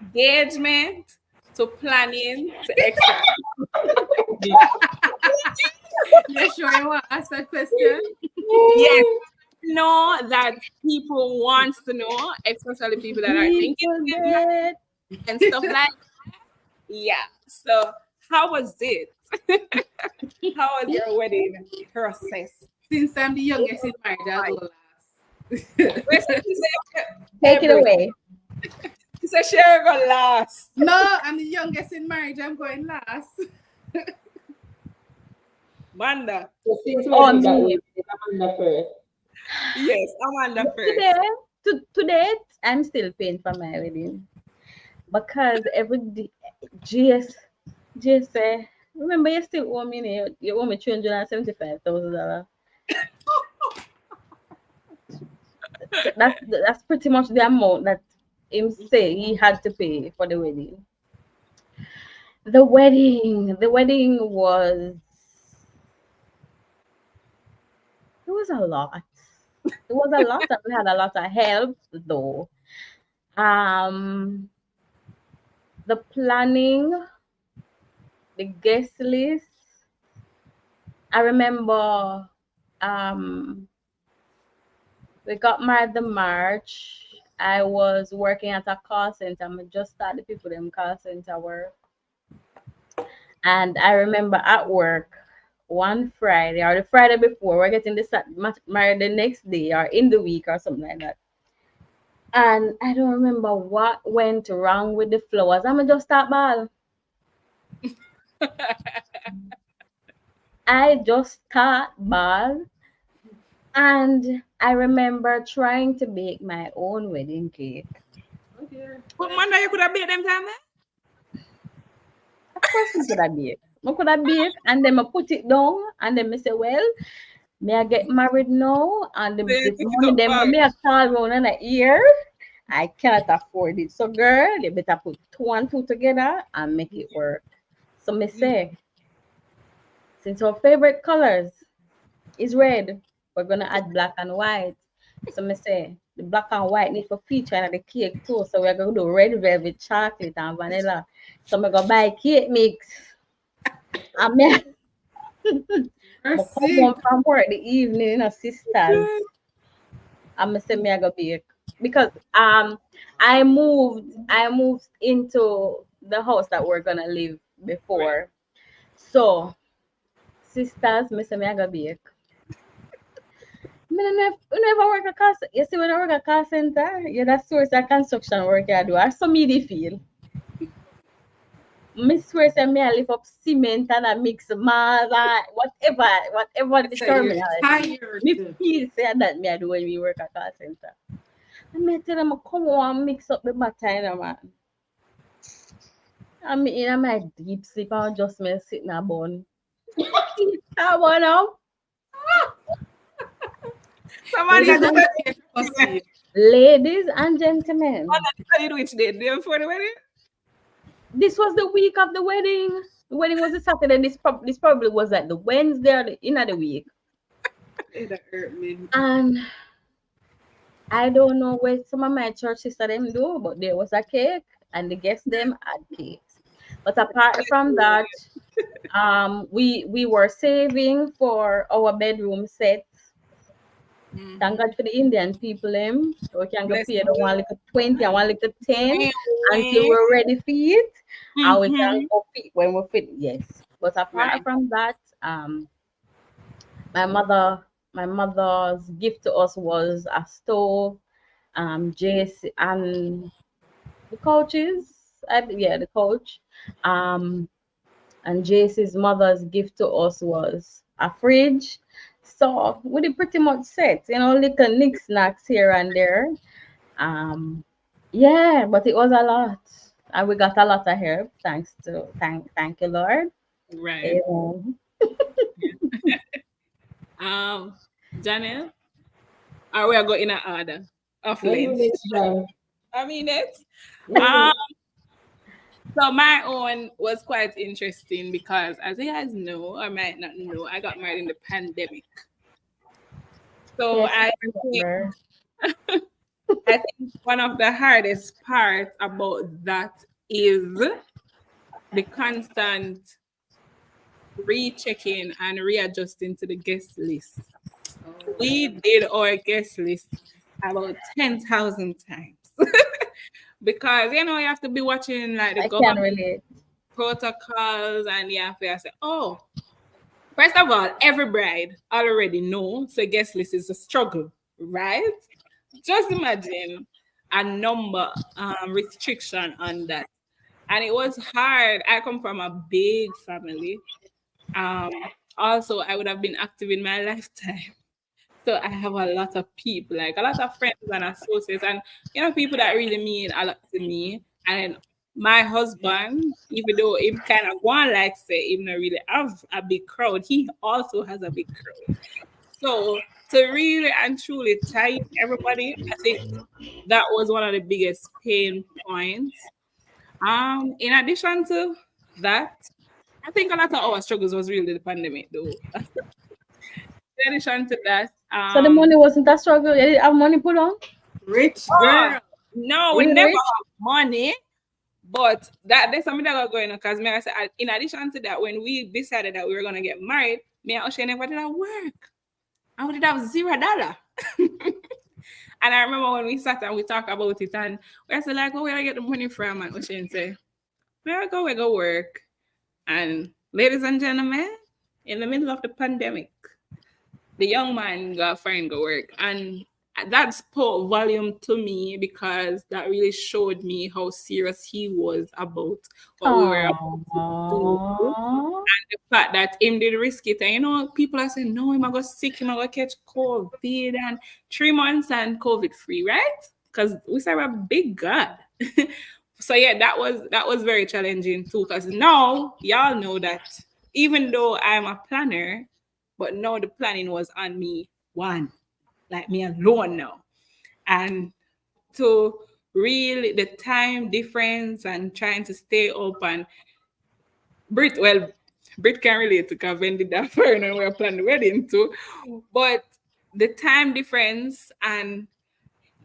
engagement to planning to execution. You sure you want to ask that question? Yes. Know that people wants to know, especially people that are thinking People dead. and stuff like that. Yeah. So how was it? How was your wedding process? Since I'm the youngest in marriage, I'll go last. Take it away. She said Sherry go last. No, I'm the youngest in marriage. I'm going last. Manda. So since Oh, we're that me. way, Amanda first. Yes, Amanda first. Today, I'm still paying for my wedding because every day, GS, remember you still owe me, you owe me $375,000. That's pretty much the amount that him say he had to pay for the wedding. The wedding was, it was a lot. It was a lot, and we had a lot of help though. The planning, the guest list. I remember we got married the March. I was working at a call center. I just started people them call center work. And I remember at work one Friday or the Friday before, we're getting this married the next day or in the week or something like that. And I don't remember what went wrong with the flowers. I'm just start ball. I just start ball. And I remember trying to bake my own wedding cake. Okay. But Manda, you could have made them time there? Of course, we could have bake. We could have bake, and then I put it down, and then I say, well, may I get married now? And the Then pick it money up them back. may I call around in a year. I cannot afford it. So girl, you better put two and two together and make it work. So me say, since our favorite colors is red, we're gonna add black and white. So me say the black and white need for feature in the cake too. So we're gonna do red velvet, chocolate and vanilla. So I'm gonna buy cake mix. And me come Merci. home from work the evening, you know, sisters. I'm say me I go bake because I moved into the house that we're gonna live before. So sisters, me say me I go bake. Me never work a call. You see when I work a call center, yeah, that source of construction work I do. I so me the feel. Me swear say me I lift up cement and I mix mud and whatever the So you're terminology. tired. Me feel say that me I do when we work at call center. And me tell them come on and mix up the batter, you know, man. I'm in my deep sleep and just me sitting a bun. How about now? Somebody Ladies got and to gentlemen, proceed. Ladies and gentlemen, tell you which day before the wedding? this was the week of the wedding. The wedding was a Saturday. This probably was like the Wednesday or the end of the week. It hurt me. And I don't know what some of my church sister them do, but there was a cake and the guests them had cakes. But apart from that, we were saving for our bedroom set. Thank God for the Indian people them. So we can go Bless pay the you. one little 20 and one little 10 until Wait. we're ready for it. And we can Mm-hmm. go fit when we fit, yes. But apart Right. from that, my mother my mother's gift to us was a stove, JC and the couches. Yeah, the couch. Um and JC's mother's gift to us was a fridge. So we did pretty much set, little knickknacks here and there. Yeah, but it was a lot. And we got a lot of help, thank you, Lord. Right. Amen. Um, Janelle, or we are going in an order of When you length. next time. I mean it. Mm-hmm. Um, so my own was quite interesting because, as you guys know, or might not know, I got married in the pandemic. So Yes, I think remember. I think one of the hardest parts about that is the constant rechecking and readjusting to the guest list. We did our guest list about 10,000 times because you have to be watching like the I can government relate. protocols and you have to say, oh, first of all, every bride already knows the guest list is a struggle, right? Just imagine a number restriction on that. And it was hard. I come from a big family. Um, Also, I would have been active in my lifetime. So I have a lot of people, like a lot of friends and associates, and people that really mean a lot to me. And my husband, even though he kind of one like say even not really have a big crowd, he also has a big crowd. So to really and truly tie in everybody, I think that was one of the biggest pain points. In addition to that, I think a lot of our struggles was really the pandemic though. In addition to that, So the money wasn't a struggle. You didn't have money put on? Rich oh, girl. no, we Real never rich? have money. But there's something that was going on because I said, in addition to that, when we decided that we were gonna get married, me and O'Shea never did our work. I would have $0. And I remember when we sat and we talked about it, and we said like, "Oh, where I get the money from?" And O'Shea say, "Where we go work." And ladies and gentlemen, in the middle of the pandemic, the young man got find go work, and that spoke volume to me because that really showed me how serious he was about what we were about to do. Oh, The fact that him did risk it, and people are saying, no, him I got sick, him I got catch COVID, and 3 months and COVID free, right? Because we serve a big God. So yeah, that was very challenging too. Because now y'all know that even though I'm a planner, but now the planning was on me one, like me alone now. And to really the time difference and trying to stay up and Brit can relate to because when did that for and we were planning the wedding too. But the time difference and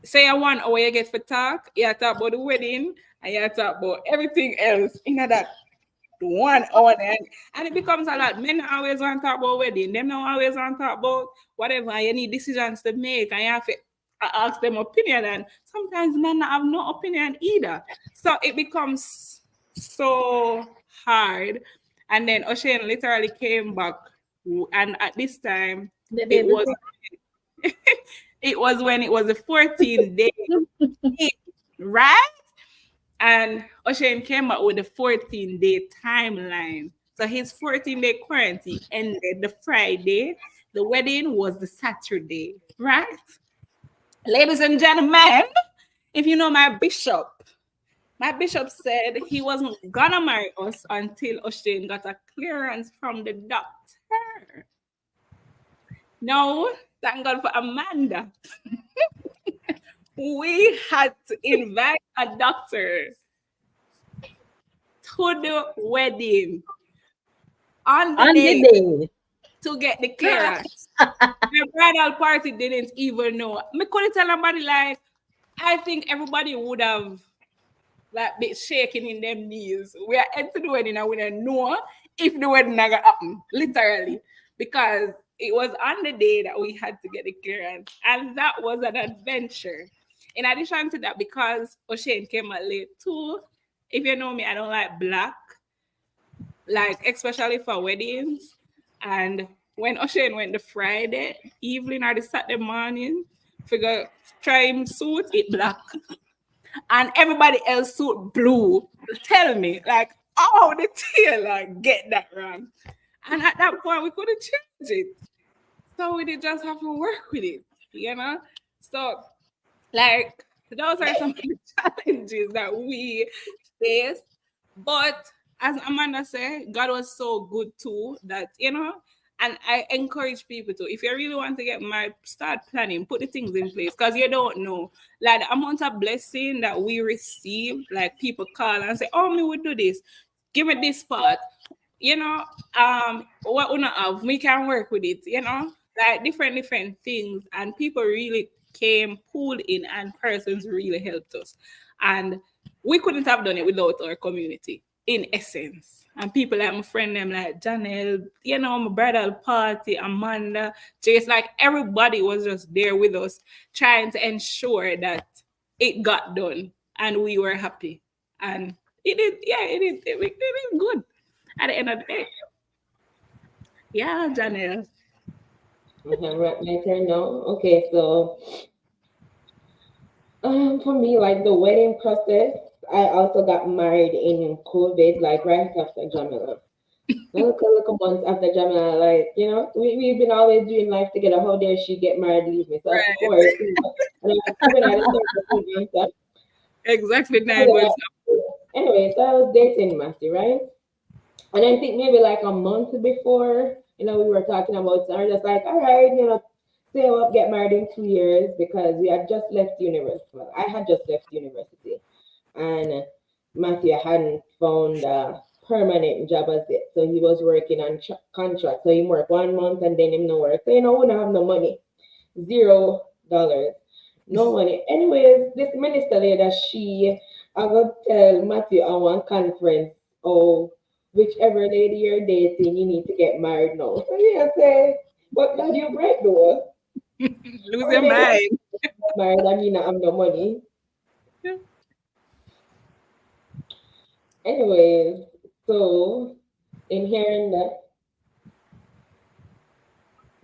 say a 1 hour you get for talk, you talk about the wedding and you talk about everything else in that 1 hour and it becomes a lot. Men always want to talk about wedding, them now always want to talk about whatever. You need decisions to make and you have to ask them opinion and sometimes men have no opinion either. So it becomes so hard. And then O'Shane literally came back and at this time the day it was before. it was when it was the 14th day, right? And O'Shane came up with a 14-day timeline. So his 14-day quarantine ended the Friday. The wedding was the Saturday, right? Ladies and gentlemen, if you know my bishop said he wasn't gonna marry us until O'Shane got a clearance from the doctor. No, thank God for Amanda. We had to invite a doctor to the wedding on the On the day. day. to get the clearance. The bridal party didn't even know. Me couldn't tell nobody like I think everybody would have like bit shaking in them knees. We are into the wedding and we don't know if the wedding not gonna happen, literally. Because it was on the day that we had to get the clearance. And that was an adventure. In addition to that, because O'Shane came out late too, if you know me, I don't like black, like especially for weddings. And when O'Shane went the Friday evening or the Saturday morning, figure try him suit it black and everybody else suit blue. Tell me, like, oh, the tailor get that wrong. And at that point, we couldn't change it. So we did just have to work with it, you know? So, like, those are some of the challenges that we faced. But as Amanda said, God was so good too that, you know, and I encourage people to, if you really want to get married, start planning, put the things in place because you don't know. Like the amount of blessing that we receive, like people call and say, oh, me would do this. Give me this part. You know, what we not have, we can work with it, you know, like different things. And people really came, pulled in, and persons really helped us. And we couldn't have done it without our community, in essence. And people like my friend them like Janelle, you know, my bridal party, Amanda, Jace, like everybody was just there with us, trying to ensure that it got done and we were happy. And it did, yeah, it did good at the end of the day. Yeah, Janelle. Okay, right, my turn now. Okay, so for me, like the wedding process, I also got married in COVID, like right after Jamila. Look a month after Jamila, like, you know, we've been always doing life together. How dare she get married, leave me? So of Right. course, you know, and even I didn't answer. Exactly 9 months. Anyway, so I was dating Matthew, right? And I think maybe like a month before, you know, we were talking about, so I was just like, all right, you know, say up, get married in 2 years because we had just left university. Well, I had just left university, and Matthew hadn't found a permanent job as yet. So he was working on contract. So he worked 1 month and then him no work. So, you know, we don't have no money. $0. No money. Anyways, this minister there, I will tell Matthew on one conference, oh, whichever lady you're dating, you need to get married now. So he say, but God, you break door. Lose Or your they want mind. to get married, I mean, I have no money. Anyways, so in hearing that,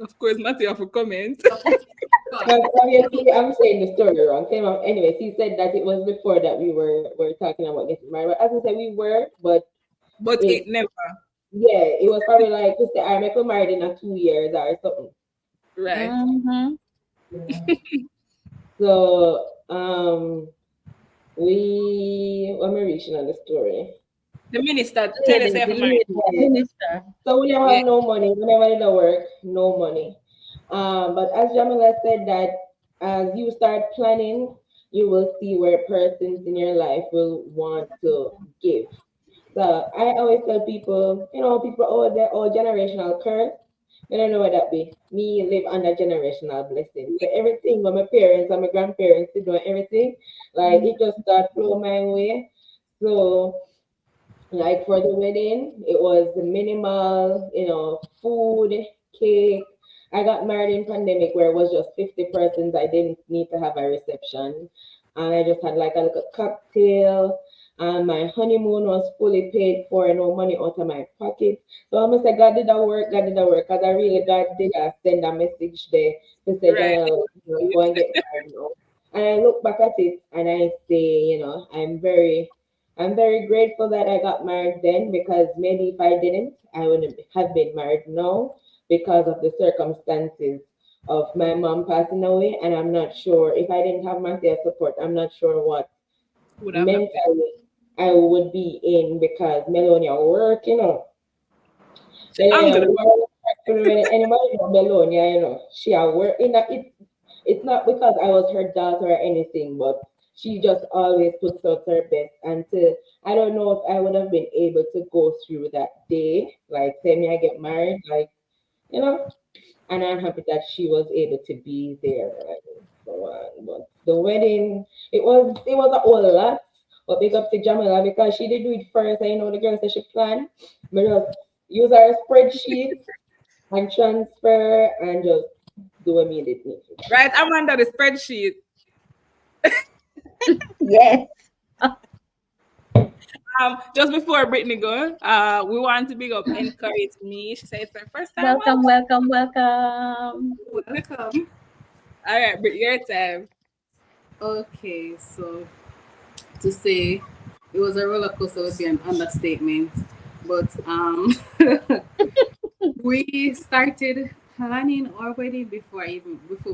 Of course, Matthew have a comment. but obviously I'm saying the story wrong. Anyways, he said that it was before that we were talking about getting married. But as I said, we were, but But it it never. yeah, it was probably like to say I make we married in a 2 years or something. Right. Mm-hmm. So we when we reaching on the story. The minister tell us Lady, if the married. lady, the minister. So we don't Yeah. have no money. Whenever it don't work, no money. But as Jamila said that as you start planning, you will see where persons in your life will want to give. So I always tell people, you know, people oh they're all generational curse. I don't know what that be. Me live under generational blessing. So everything when my parents and my grandparents did doing everything, like it just start flow my way. So like for the wedding, it was the minimal, you know, food, cake. I got married in pandemic where it was just 50 persons. I didn't need to have a reception. And I just had like a little cocktail. And my honeymoon was fully paid for, no money out of my pocket. So I must say, God did that work, God did that work. Because I really, God did send a message there to say, Right. Janelle, you know, go and get married now. And I look back at it and I say, you know, I'm very grateful that I got married then because maybe if I didn't, I wouldn't have been married now because of the circumstances of my mom passing away. And I'm not sure if I didn't have my their support, I'm not sure what Would have happened. mentally I would be in because Melonia work, you know. She Melonia angry. work, anybody know Melonia, you know. She a work in a, it's not because I was her daughter or anything, but she just always puts out her best. And I don't know if I would have been able to go through that day, like say me I get married, like you know. And I'm happy that she was able to be there and so on. But the wedding, it was a whole lot. But big up to Jamila because she did do it first. I know the girl said she planned. But just use our spreadsheet and transfer and just do what me did need to Right, Amanda, the spreadsheet. Yes. Just before Brittany go, we want to big up encourage me. She said it's her first time out. Welcome, welcome, welcome. Welcome. All right, Britt, your time. Okay, so to say it was a roller coaster would be an understatement. But we started planning our wedding before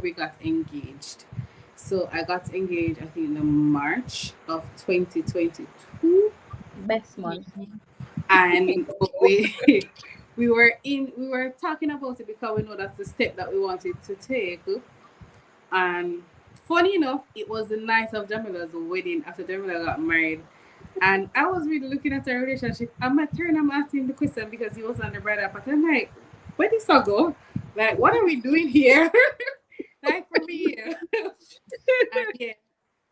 we got engaged. So I got engaged I think in the March of 2022, Best month. and we we were talking about it because we know that's the step that we wanted to take. And funny enough, it was the night of Jamila's wedding after Jamila got married. And I was really looking at our relationship. And my turn, I'm asking the question because he was on the bridal party. I'm like, where did this all go? Like, what are we doing here? Like, for me. And yeah,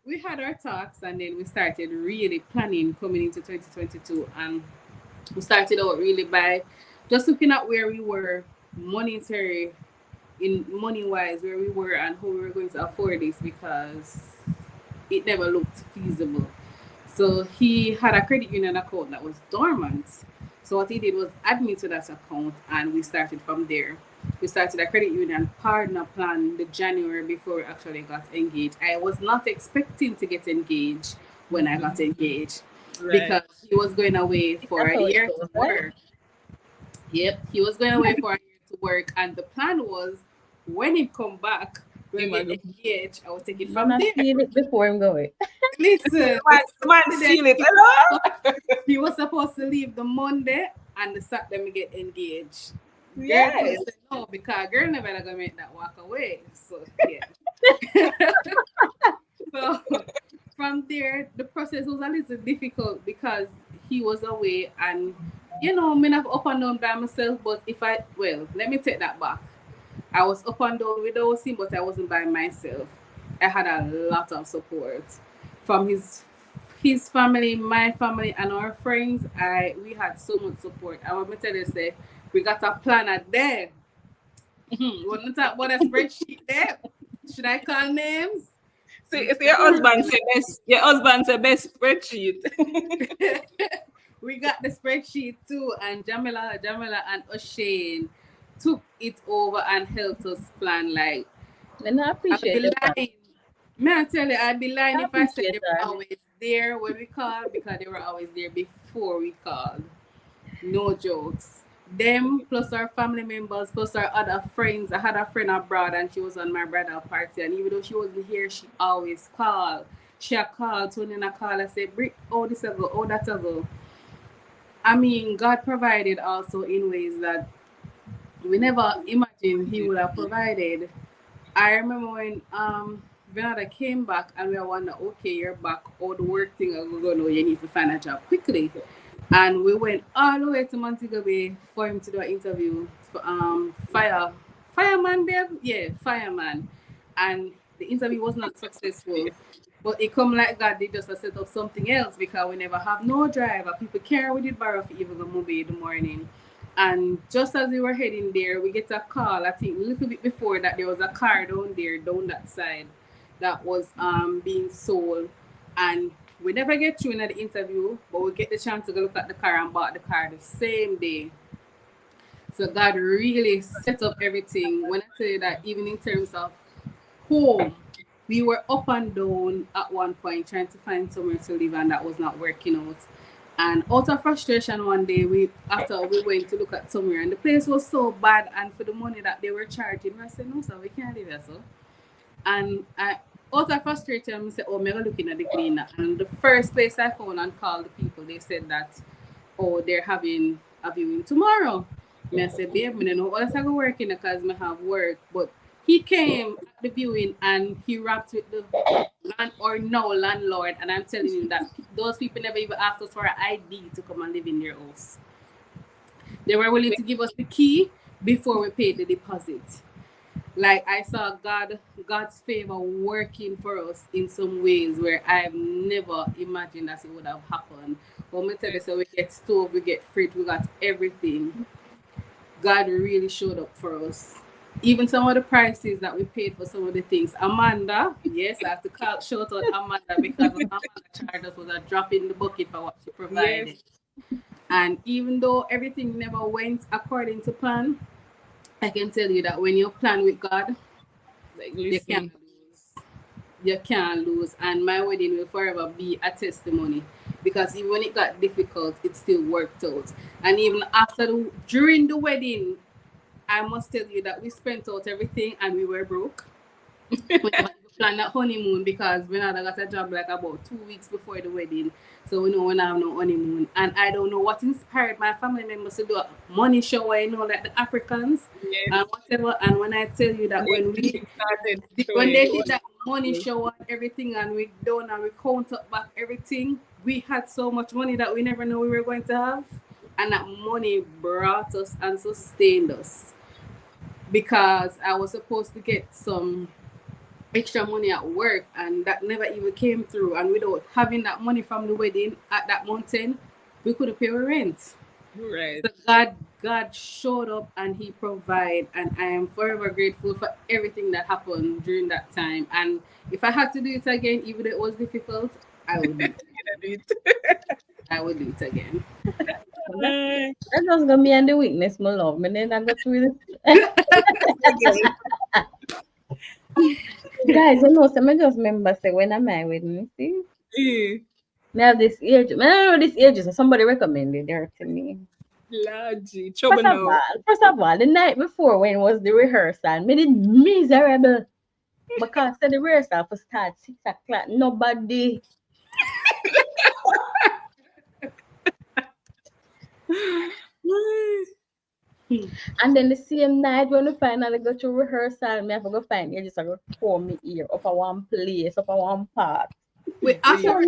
we had our talks and then we started really planning coming into 2022. And we started out really by just looking at where we were monetary in money wise, where we were and how we were going to afford this because it never looked feasible. So he had a credit union account that was dormant. So what he did was add me to that account and we started from there. We started a credit union partner plan the January before we actually got engaged. I was not expecting to get engaged when I got engaged Right. because he was going away for That's a how it year goes, to right? work. Yep, he was going away for a year to work, and the plan was when he come back, we'll get Imagine. engaged. I will take it You're from not there. seeing it before him going. Listen, Man, the man, Saturday seal it. Hello? he was supposed to leave the Monday, and the Saturday we get engaged. Girl Yes. couldn't say no because girl never gonna make that walk away. So yeah. So from there, the process was a little difficult because he was away, and me not up and down by myself. But let me take that back. I was up and down without him, but I wasn't by myself. I had a lot of support from his family, my family, and our friends. We had so much support. I want to tell you, say we got a planner there. Want to talk about a spreadsheet there? Should I call names? See, We if your husband say best, your husband say best spreadsheet. we got the spreadsheet too, and Jamila, and O'Shane took it over and helped us plan. Like And I I'd appreciate be your son. lying. May I tell you, I'd be lying I if I said appreciate they were that. always there when we called because they were always there before we called. No jokes. Them plus our family members plus our other friends. I had a friend abroad and she was on my bridal party, and even though she wasn't here, she always called. She a called, Tony and I call. I said, Brick, oh this a go, oh that a go. I mean, God provided also in ways that we never imagined He would have provided. I remember when Venada came back and we were wondering, okay, you're back, all the work thing are going on, you need to find a job quickly. And we went all the way to Montego Bay for him to do an interview for fireman there? Yeah, fireman. And the interview was not successful. But it come like God did just set up something else because we never have no driver. People care we did borrow for even the movie in the morning. And just as we were heading there, we get a call. I think a little bit before that, there was a car down there, down that side, that was being sold. And we never get through in the interview, but we get the chance to go look at the car and bought the car the same day. So God really set up everything. When I say that, even in terms of home, we were up and down at one point trying to find somewhere to live, and that was not working out. And out of frustration, one day after we went to look at somewhere, and the place was so bad, and for the money that they were charging, I said, "No, sir, we can't live here, so." And I, out of frustration, I said, "Oh, I'm gonna looking at the cleaner." And the first place I found and called the people, they said that, "Oh, they're having a viewing tomorrow." Me I said, "Babe, I don't know what else I go working because I have work." But he came at the viewing and he rapped with the land or no landlord, and I'm telling you that those people never even asked us for an ID to come and live in their house. They were willing to give us the key before we paid the deposit. Like I saw God's favor working for us in some ways where I've never imagined that it would have happened. When we tell you, so we get stove, we get fridge, we got everything. God really showed up for us. Even some of the prices that we paid for some of the things. Amanda, yes, I have to shout out Amanda because what Amanda charged us was a drop in the bucket for what she Yes. provided. And even though everything never went according to plan, I can tell you that when you plan with God, Like, you can't listen. lose. You can't lose. And my wedding will forever be a testimony because even when it got difficult, it still worked out. And even during the wedding, I must tell you that we spent out everything and we were broke. We never even planned a honeymoon because we now got a job like about 2 weeks before the wedding. So we know we don't have no honeymoon. And I don't know what inspired my family members to do a money shower, like the Africans Yes. and whatever. And when I tell you that Netflix started when showing they it did was that money good. show and everything and we done and we count up back everything, we had so much money that we never knew we were going to have. And that money brought us and sustained us because I was supposed to get some extra money at work and that never even came through. And without having that money from the wedding at that mountain, we couldn't pay our rent. Right. So God showed up and He provided, and I am forever grateful for everything that happened during that time. And if I had to do it again, even though it was difficult, I would do it. I would do it again. That, that just gonna be the weakness, my love. And then I go through this. Again. Guys, you know, so I just remember say when I'm my wedding, see, Eh, me have this ear. I don't know this ear so somebody recommended her to me. Lordy. Trouble now. First of all, the night before when was the rehearsal, me did miserable because the rehearsal for start 6 o'clock. Nobody. And then the same night when we finally go to rehearsal, me have to go find ear just go pour me ear up at one place, up at one part. Wait, So after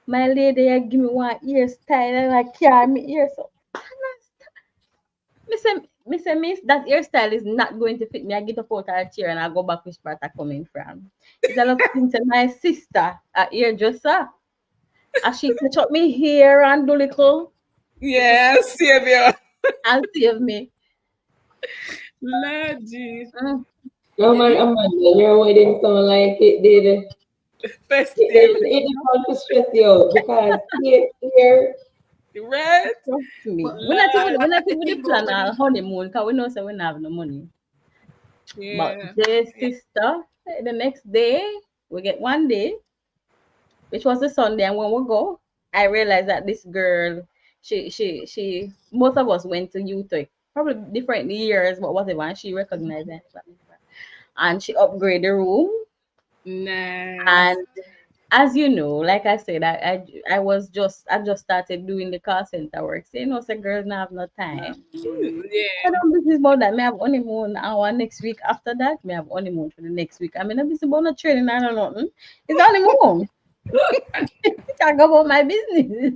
my lady give me one ear style and I carry me ear so. Miss, that hairstyle is not going to fit me. I get up out of a chair and I go back which part I coming from. It's a lot of things to my sister, a hairdresser. And she touch up me hair and do little Yes, Savior. and save me. Lordy. Mm. No man, Amanda, your wedding sound like it did. Festive. It did want to stress you out because here, Right? Trust me. but Lord. We're not the even the thing about plan wedding, our honeymoon because we know so we don't have no money. But Yeah. the sister, the next day, we get one day, which was the Sunday, and when we go, I realized that this girl, both of us went to UTech, probably different years, but whatever, and she recognized me. And she upgraded the room. Nice. And as you know, like I said, I just started doing the call center work. So, say girls not have no time. I Yeah. don't business about that. May have honeymoon our next week. After that, may have honeymoon for the next week. I mean, I'm busy about no training. I don't know. It's honeymoon. I go about my business.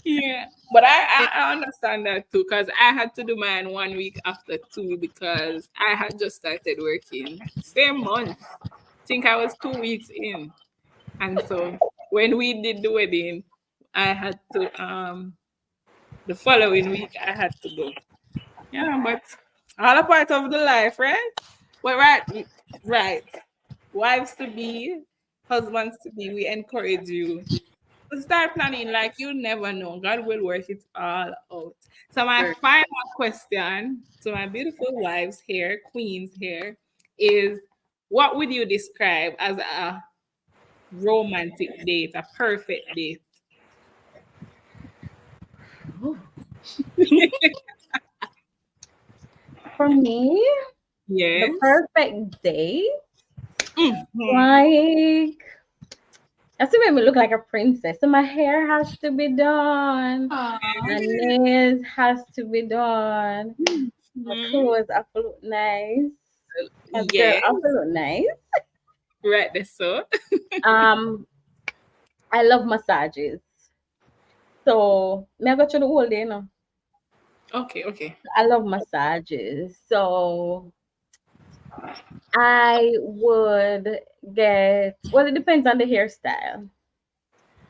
Yeah. But I understand that too because I had to do mine 1 week after two because I had just started working. Same month. Think I was 2 weeks in. And so when we did the wedding, I had to the following week I had to go. Yeah, but all a part of the life, right? But right. Wives to be, husbands to be, we encourage you to start planning like you never know. God will work it all out. So my final question to my beautiful wives here, queens here, is what would you describe as a romantic date, a perfect date? For me, the Yes. perfect day, Mhm. like I still make me look like a princess. So my hair has to be done. My nails has to be done. My Mhm. clothes have to look nice. As girl Yes, have to look nice. right there, so. Um, I love massages. So me I go through the whole day, you know. Okay, okay. I love massages. So I would get, well, it depends on the hairstyle.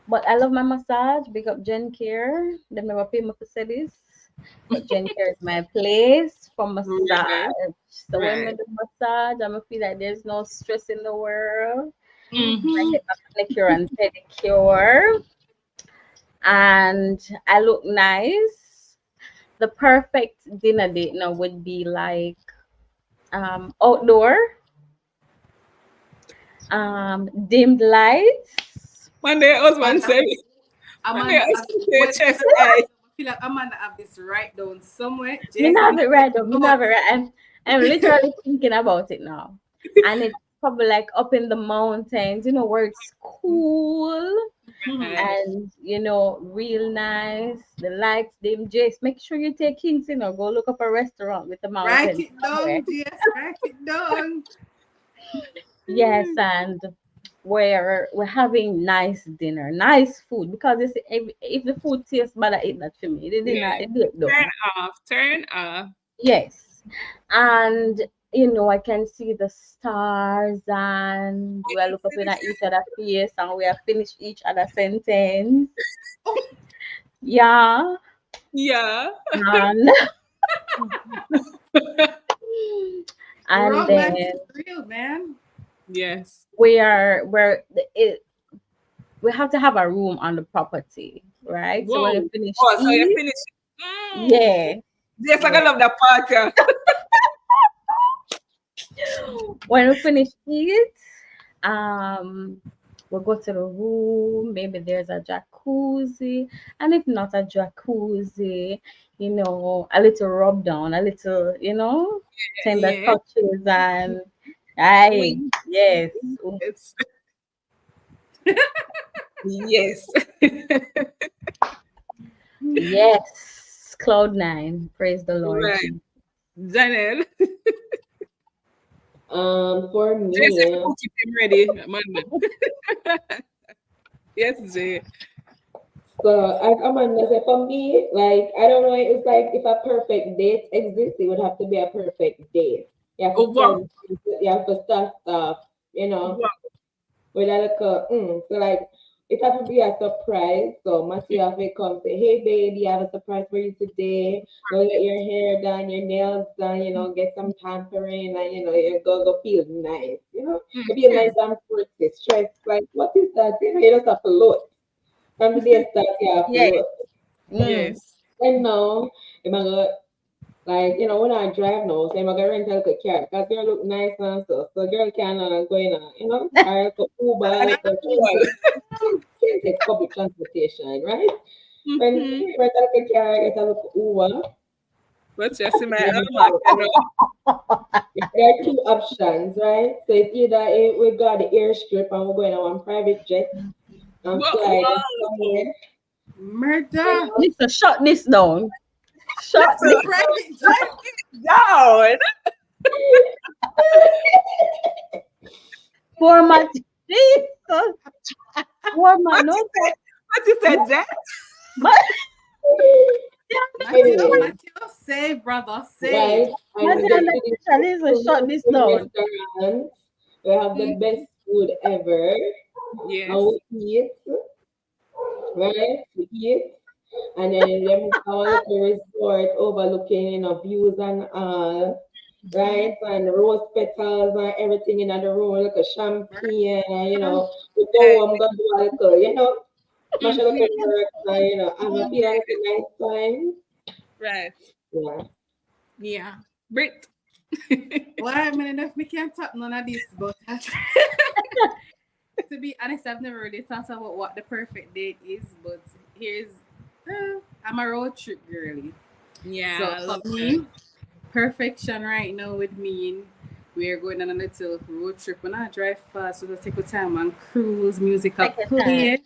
But I love my massage. Big up Jen Care. They never pay me for say this. But Jen Care is my place for Right, massage. So when I right. do massage, I'm feel like there's no stress in the world. I Mm-hmm. get my manicure and pedicure, and I look nice. The perfect dinner date now would be like outdoor, dimmed lights. Monday husband Amanda, said, Monday Amanda, husband when said chest you eye. I feel like Amanda have this right down somewhere. Me Jason, not have me it take right it though. Me not out. have it right. I'm literally thinking about it now. And it's probably like up in the mountains, where it's cool Mhm. Right. and real nice. The lights, dim just make sure you take hints, go look up a restaurant with the Write mountains it somewhere. down, Jess. Write it down. Yes, and where we're having nice dinner, nice food. Because if the food tastes bad, I eat that for me. It did not, Yeah. it did Turn done. off. Turn off. Yes. And I can see the stars and we are look up in at each other face and we are finish each other sentence. Yeah. Yeah. And and Romance then is real, man. Yes. we have to have a room on the property, right? So when Whoa. we finish Oh, so you eat, finished. yeah, Yes, I yeah. love that part. Yeah. When we finish eat, um, we'll go to the room. Maybe there's a jacuzzi, and if not a jacuzzi, a little rub down, a little, tender Yeah. touches, and aye, We. yes, Yes. Yes. yes, cloud nine. Praise the Lord Right. Jesus. Janelle. For Jay said me, to keep him ready, man. Yes, Jay. so as Amanda said, for me, like I don't know, it's like if a perfect date exists, it would have to be a perfect date. You have to Oh, wow. plan, you have to start stuff, you know, Wow. with a little, so like it has to be a surprise. So Matthew have to come say, hey baby, I have a surprise for you today. Go get your hair done, your nails done, get some pampering and you go feel nice, you feel nice and pretty, stressed, like what is that? You just have to look. From the day start, you have to Yes. look. Mm. Yes. And now, if I go, like, when I drive now, so I'm gonna rent a little car, because girl look nice and stuff. So girl can go in, or like a Uber, And like that's a cool. can't take public transportation, right? When Mm-hmm. you rent a little car, get a little Uber. But you see my Then alma, you know. there are two options, right? So it's either we got the airstrip and we're going on one private jet and fly Wow. somewhere, you Murder. know. Listen, shut this down. Shut That's this. a Private jet. down. Format. Jesus. Format. What No, you say? What you no. said, Jack? But Matthew, Anyway, Matthew, save, brother, save. right? And we Matthew get and to the Listen, shut this good down. restaurant. We have the best food ever. Yes. And we eat, right? We eat. And then we have our little resort overlooking, views and all, right? And rose petals and everything in the room, like a champagne, and, we go home, go do a little, mash a little Mm-hmm. work, and, have a feel like a nice time. Right. Yeah. Yeah. Brit. Why, I mean, if we can't talk none of this, but to be honest, I've never really thought about what the perfect date is. But here's, I'm a road trip girly. Yeah, So I for love that. me, perfection right now would mean we're going on a little road trip. We're not drive fast, so just take our time and cruise, music Take up your time. play.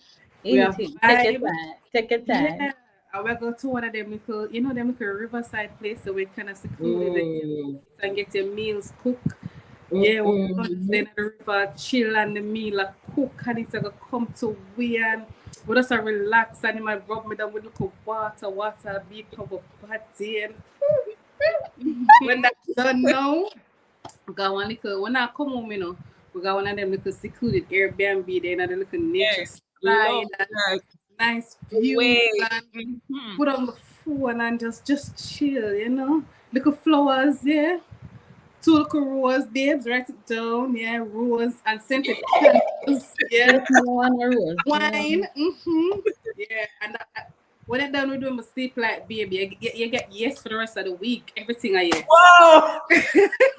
We have Indeed. Take your vibe. time. Take your time. Yeah. I will go to one of them little, them little riverside place so we kind of secluded and you Mm. sit and get your meals cooked. Yeah, we Mm-mm. gonna stay in the river, chill and the meal, like cook and it's gonna come to we and we just relax and him a rub me down with little water, beat up a body. And when that's done now, we got one little, when I come home, we got one of them little secluded Airbnb there, and the little nature Yes. slide, Love and that. nice views, Way. and put on the phone and just chill, Little flowers, yeah. 2 little rose, babes, write it down, yeah. Rose and scented candles, yeah. Yes, no one rose. Wine, yeah. And when I'm done with doing my sleep like baby, you get yes for the rest of the week. Everything I yes. Whoa!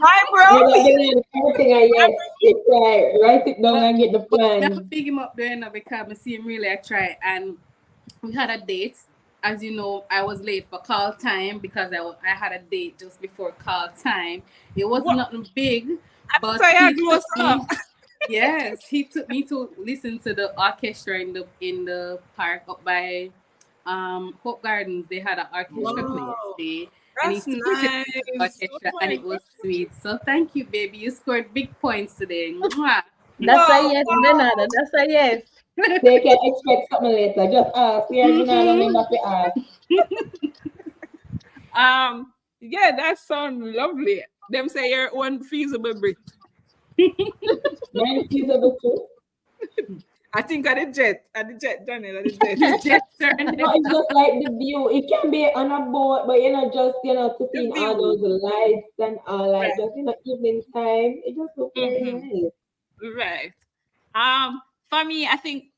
Hi, You're bro. not getting everything I yes. It's like write it down and get the But I plan. big him up there now because I see him really I try. And we had a date. As you know, I was late for call time because I had a date just before call time. It was What? nothing big, but So he you took close up. me. Yes, he took me to listen to the orchestra in the park up by Hope Gardens. They had an orchestra play Wow. yesterday, and he That's took me to nice. the So orchestra, and it fun. was sweet. So thank you, baby. You scored big points today. Mwah. That's a Wow, yes, wow. Bernardo. That's a yes. They can expect something later. Just ask. Here's another member to ask. Yeah, that sounds lovely. Them say you're one feasible Brit. Mine is feasible too. I think at the jet, Daniel, at the jet. Just turned No, it. it's just like the view. It can be on a boat, but just to The see all view. those lights and all like Right. just evening time. It just looks very Mhm. nice. Right. For me, I think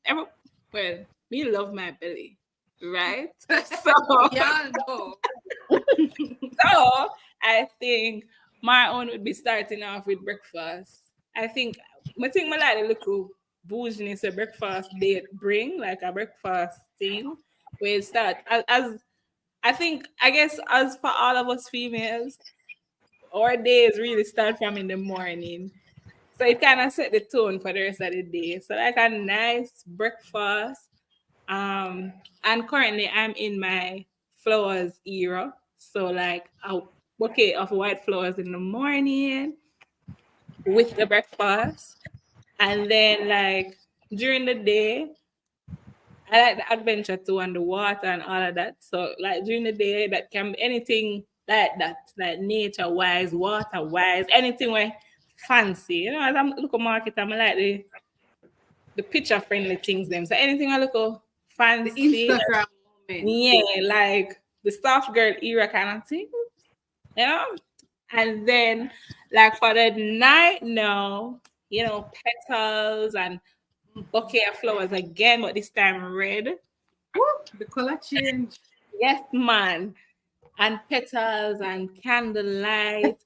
we love my belly, right? Yeah, no. So I think my own would be starting off with breakfast. I think my like a little bouginess a breakfast date bring, like a breakfast thing where it start as I think I guess as for all of us females, our days really start from in the morning. So it kind of set the tone for the rest of the day. So like a nice breakfast. And currently I'm in my flowers era. So like a bouquet of white flowers in the morning with the breakfast. And then like during the day, I like the adventure too and the water and all of that. So like during the day, that can be anything like that, like nature wise, water wise, anything where fancy. As I'm look at market, I'm like the picture friendly things them. So anything I look at The fancy, Instagram moment. yeah, like the soft girl era kind of thing, you know. And then like for the night now, petals and bouquet of flowers again, but this time red. Woo, the color change. Yes, man. And petals and candlelight.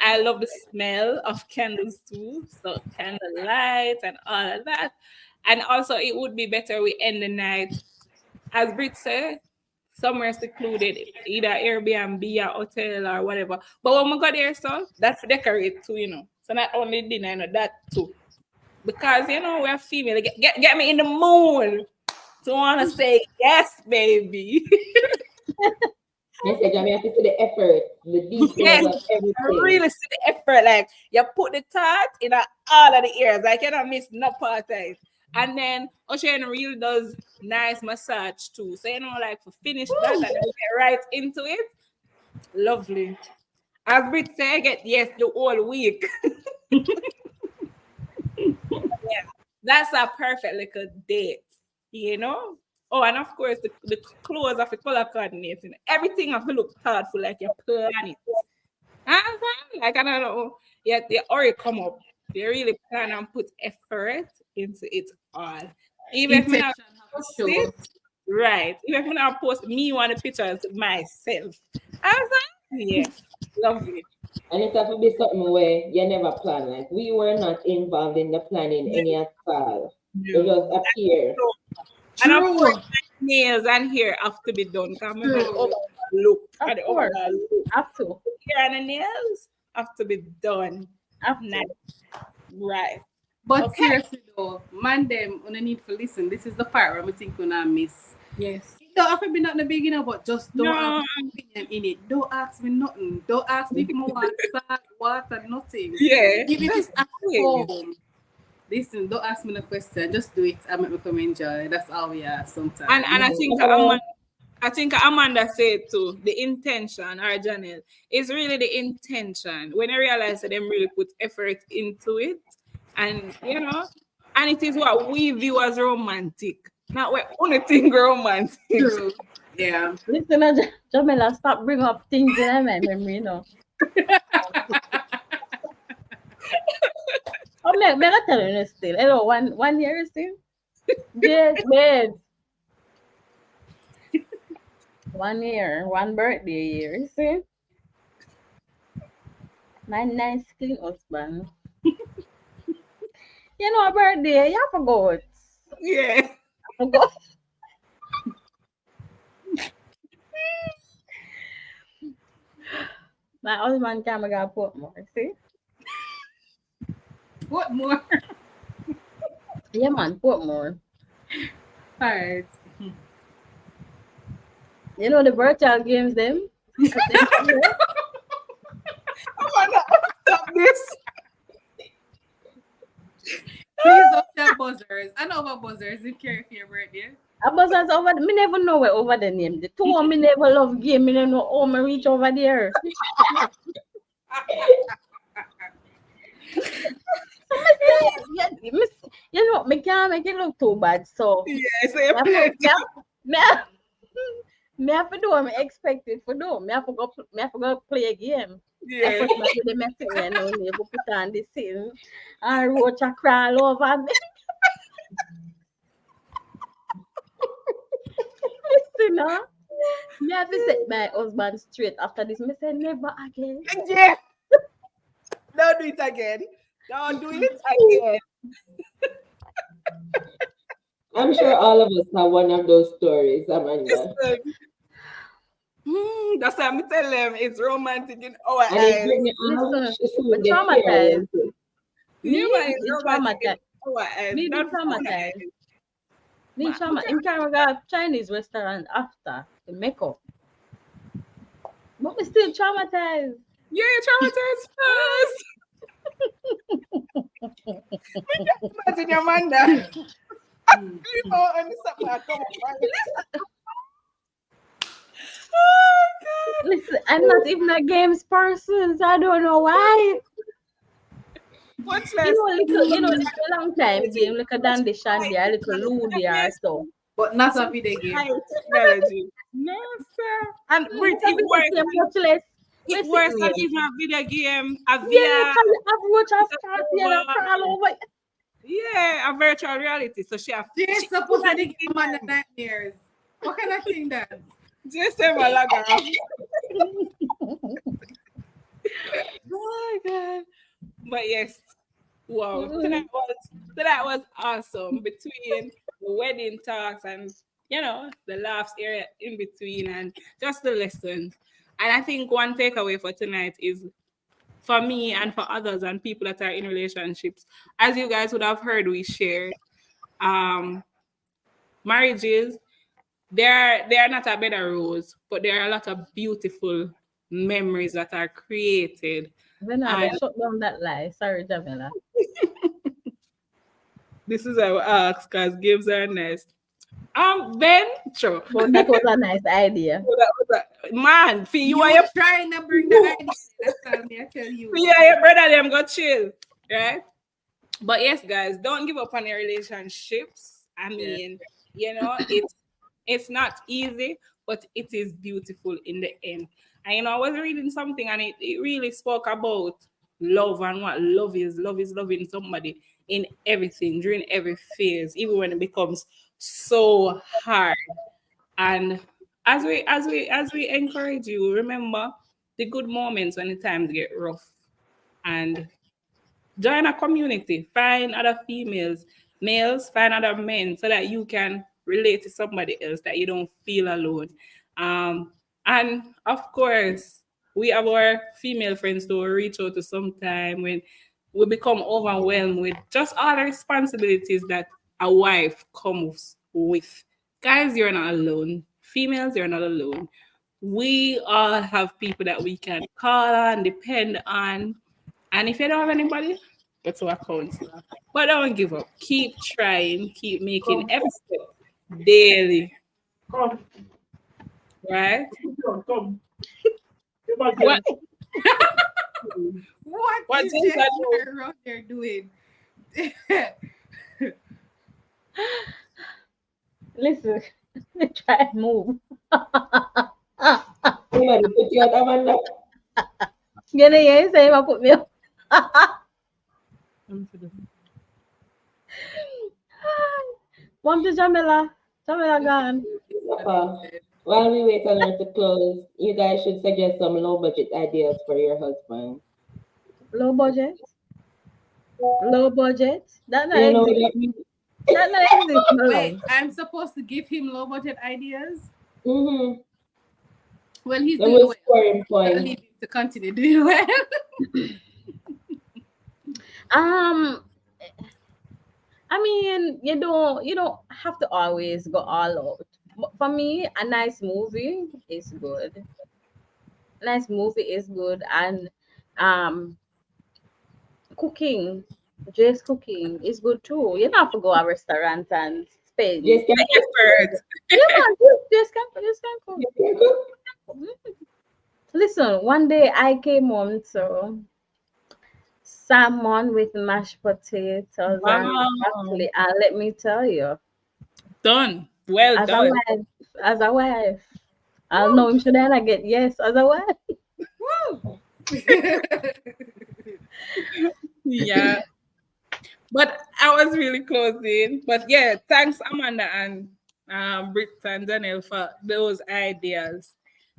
I love the smell of candles too. So candlelight and all of that. And also it would be better we end the night, as Brit said, somewhere secluded, either Airbnb or hotel or whatever. But when we go there, so that's decorate too. So not only dinner, that too. Because we're female. Get me in the mood to wanna say yes, baby. I said, you have to see the effort, the Yes, details of I everything. really see the effort. Like you put the thought in all of the ears. Like you don't miss no part of it. And then Ocean really does nice massage too. So like to finish that and then we get right into it. Lovely. As Brit say, I get yes the whole week. Yeah, that's a perfect little date. Oh, and of course the clothes of the color coordinating. Everything have to look thoughtful, like you plan it. Like I don't know. Yeah, they already come up. They really plan and put effort into it all. Even if me Intention not have post to show. it, right. Even if me not post me want the pictures myself. I was like, yeah, lovely. And it has to be something where you never plan. Like we were not involved in the planning any at all. It No. just appear. And of course, True. my nails and hair have to be done. Because I'm the True. overall look. Of And the course. overall look. Have to. Hair and the nails have to be done. Have Nice. to. Right. But Okay. seriously though, man them on need to listen. This is the part where I think gonna miss. Yes. It don't have to be not the beginner, but just don't No. have an opinion in it. Don't ask me nothing. Don't ask me if I want salt, water, nothing. Yeah. If it is Just at do it. home, Listen, don't ask me the question. Just do it and make me come enjoy. That's all we ask And sometimes. I think I think Amanda said too, the intention, or Janelle, is really the intention. When I realize that them really put effort into it, and and it is what we view as romantic. Not what only thing romantic. True. Yeah. Listen, Jamila, stop bring up things in my memory, you know. Oh, me I tell you still. Hello, one year still. Yes, yes. 1 year, one birthday year. You see, my nice clean husband. You know, a birthday, you forgot. Yeah. Forgot. My husband came and got put more. See, What more? yeah, man, put more. All right. You know the virtual games, them. Amanda, stop this. Please don't have buzzers. I know about buzzers. You care for your birthday. I was as over. Me never know where over the name. The two of me never love game. Me never know how me reach over there. So me say, yeah, you know, me can't make it look too bad. So Yes, me have to, me have, me have to do what me expected for do. Me have to go play a game. I yeah. put my the message and only go put on the scene and roach a crawl over me. Listen, huh? Me have to set my husband straight after this. Me say never again. Yeah. Don't do it again. Don't do it again. I'm sure all of us have one of those stories, Amanda. Listen. That's why I'm tell them it's romantic in our And if eyes. Brittany Listen, she me soon get here, traumatized. won't it? Me Yeah, man, it's be romantic in traumatized. our eyes. Me be Not for our traumatized. eyes. Me Man, trauma. Him can go Chinese restaurant after the makeup. But me still traumatized. yeah, you're traumatized first. Imagine your man that. People on the submarine come up. Oh, God. Listen, I'm not even a games person, so I don't know why. Much You less. know, little long time game, like a dandy shandy, a little ludi or so. But not a Some video game. high technology. No, sir. And Brit, It's a video game, much less. it Listen, worse than yeah. even a video game, a Yeah, VR, because you have watch a start here and crawl over. yeah, a virtual reality. So She's she supposed to had give man the nightmares. What kind of thing that? just a malaga. Oh my God. But yes, wow. So that was awesome between the wedding talks and the laughs area in between and just the lessons. And I think one takeaway for tonight is for me and for others and people that are in relationships, as you guys would have heard we shared, um, marriages, they are not a bed of rose, but there are a lot of beautiful memories that are created. When I And shut down that lie. Sorry, Jamila. this is our ask because games are nice. Ben, sure. But that was a nice idea. Man, for you You and your, were trying to bring the idea. That's all me, I tell for you. you and your brother, them go chill, right? But yes, guys, don't give up on your relationships. I Yeah. mean, it's not easy, but it is beautiful in the end. And I was reading something and it really spoke about love and what love is. Love is loving somebody in everything, during every phase, even when it becomes so hard. And as we encourage you, remember the good moments when the times get rough. And join a community, find other females, males, find other men so that you can relate to somebody else, that you don't feel alone. And of course, we have our female friends to reach out to sometime when we become overwhelmed with just all the responsibilities that a wife comes with. Guys, you're not alone. Females, you're not alone. We all have people that we can call on, depend on. And if you don't have anybody, go to a counselor. But don't give up. Keep trying. Keep making every step daily. Come, Right? come. Come back What? here. What What is James are doing? Jessica out there doing? Listen, try and move. Somebody put you out, Amanda. Gonna hear say I put me up. Mom to Jamila. Jamila gone. Papa, while we wait on her to close, you guys should suggest some low budget ideas for your husband. Low budget. Low budget. That not You know what exist. that means? That not exist, my Wait, love. I'm supposed to give him low budget ideas? Mm-hmm. Well, he's That doing was well. scoring I'll point. leave him to continue doing well. Um, I mean, you don't have to always go all out. But for me, a nice movie is good. Nice movie is good, and um, cooking, just cooking is good too. You don't have to go a restaurant and spend. Just can The cook. effort. Yeah, man, just can cook. Just can cook. Mm. Listen, one day I came home to salmon with mashed potatoes and Wow. broccoli, and let me tell you, Done. Well as a done. wife, as a wife, I'll know him should I get yes as a wife. Woo! Yeah. But I was really closing. But yeah, thanks Amanda and Britt and Daniel for those ideas.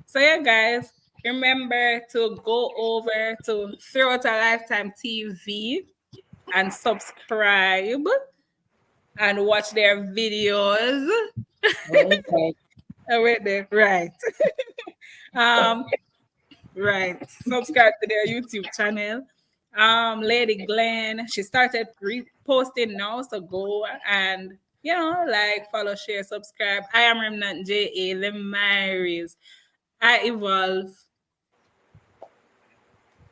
So yeah, guys, remember to go over to Throughout a Lifetime TV and subscribe and watch their videos. Okay. Oh, wait there, right. um, right. Subscribe to their YouTube channel. Lady Glenn, she started posting now, so go and like, follow, share, subscribe. I am Remnant JA Lemaris. I evolve.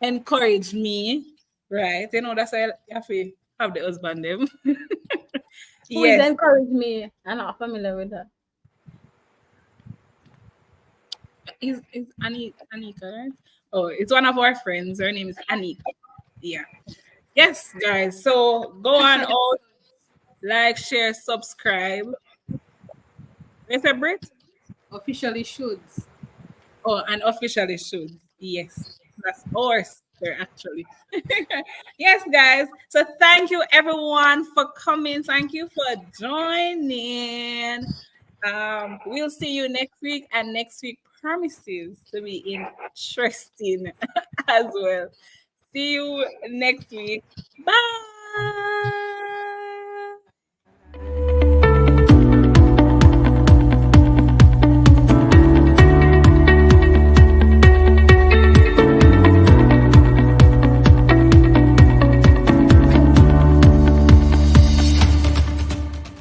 Encourage me, right? That's why you have to have the husband them. Who is Yes, encourage me? I'm not familiar with that. is Anika, right? Oh, it's one of our friends. Her name is Anika. Yeah. Yes, guys. So go on out, like, share, subscribe. Is it Brit? Officially shoulds. Oh, and officially should. Yes. That's our sister, actually. Yes, guys. So thank you everyone for coming. Thank you for joining. We'll see you next week, and next week promises to be interesting as well. See you next week. Bye.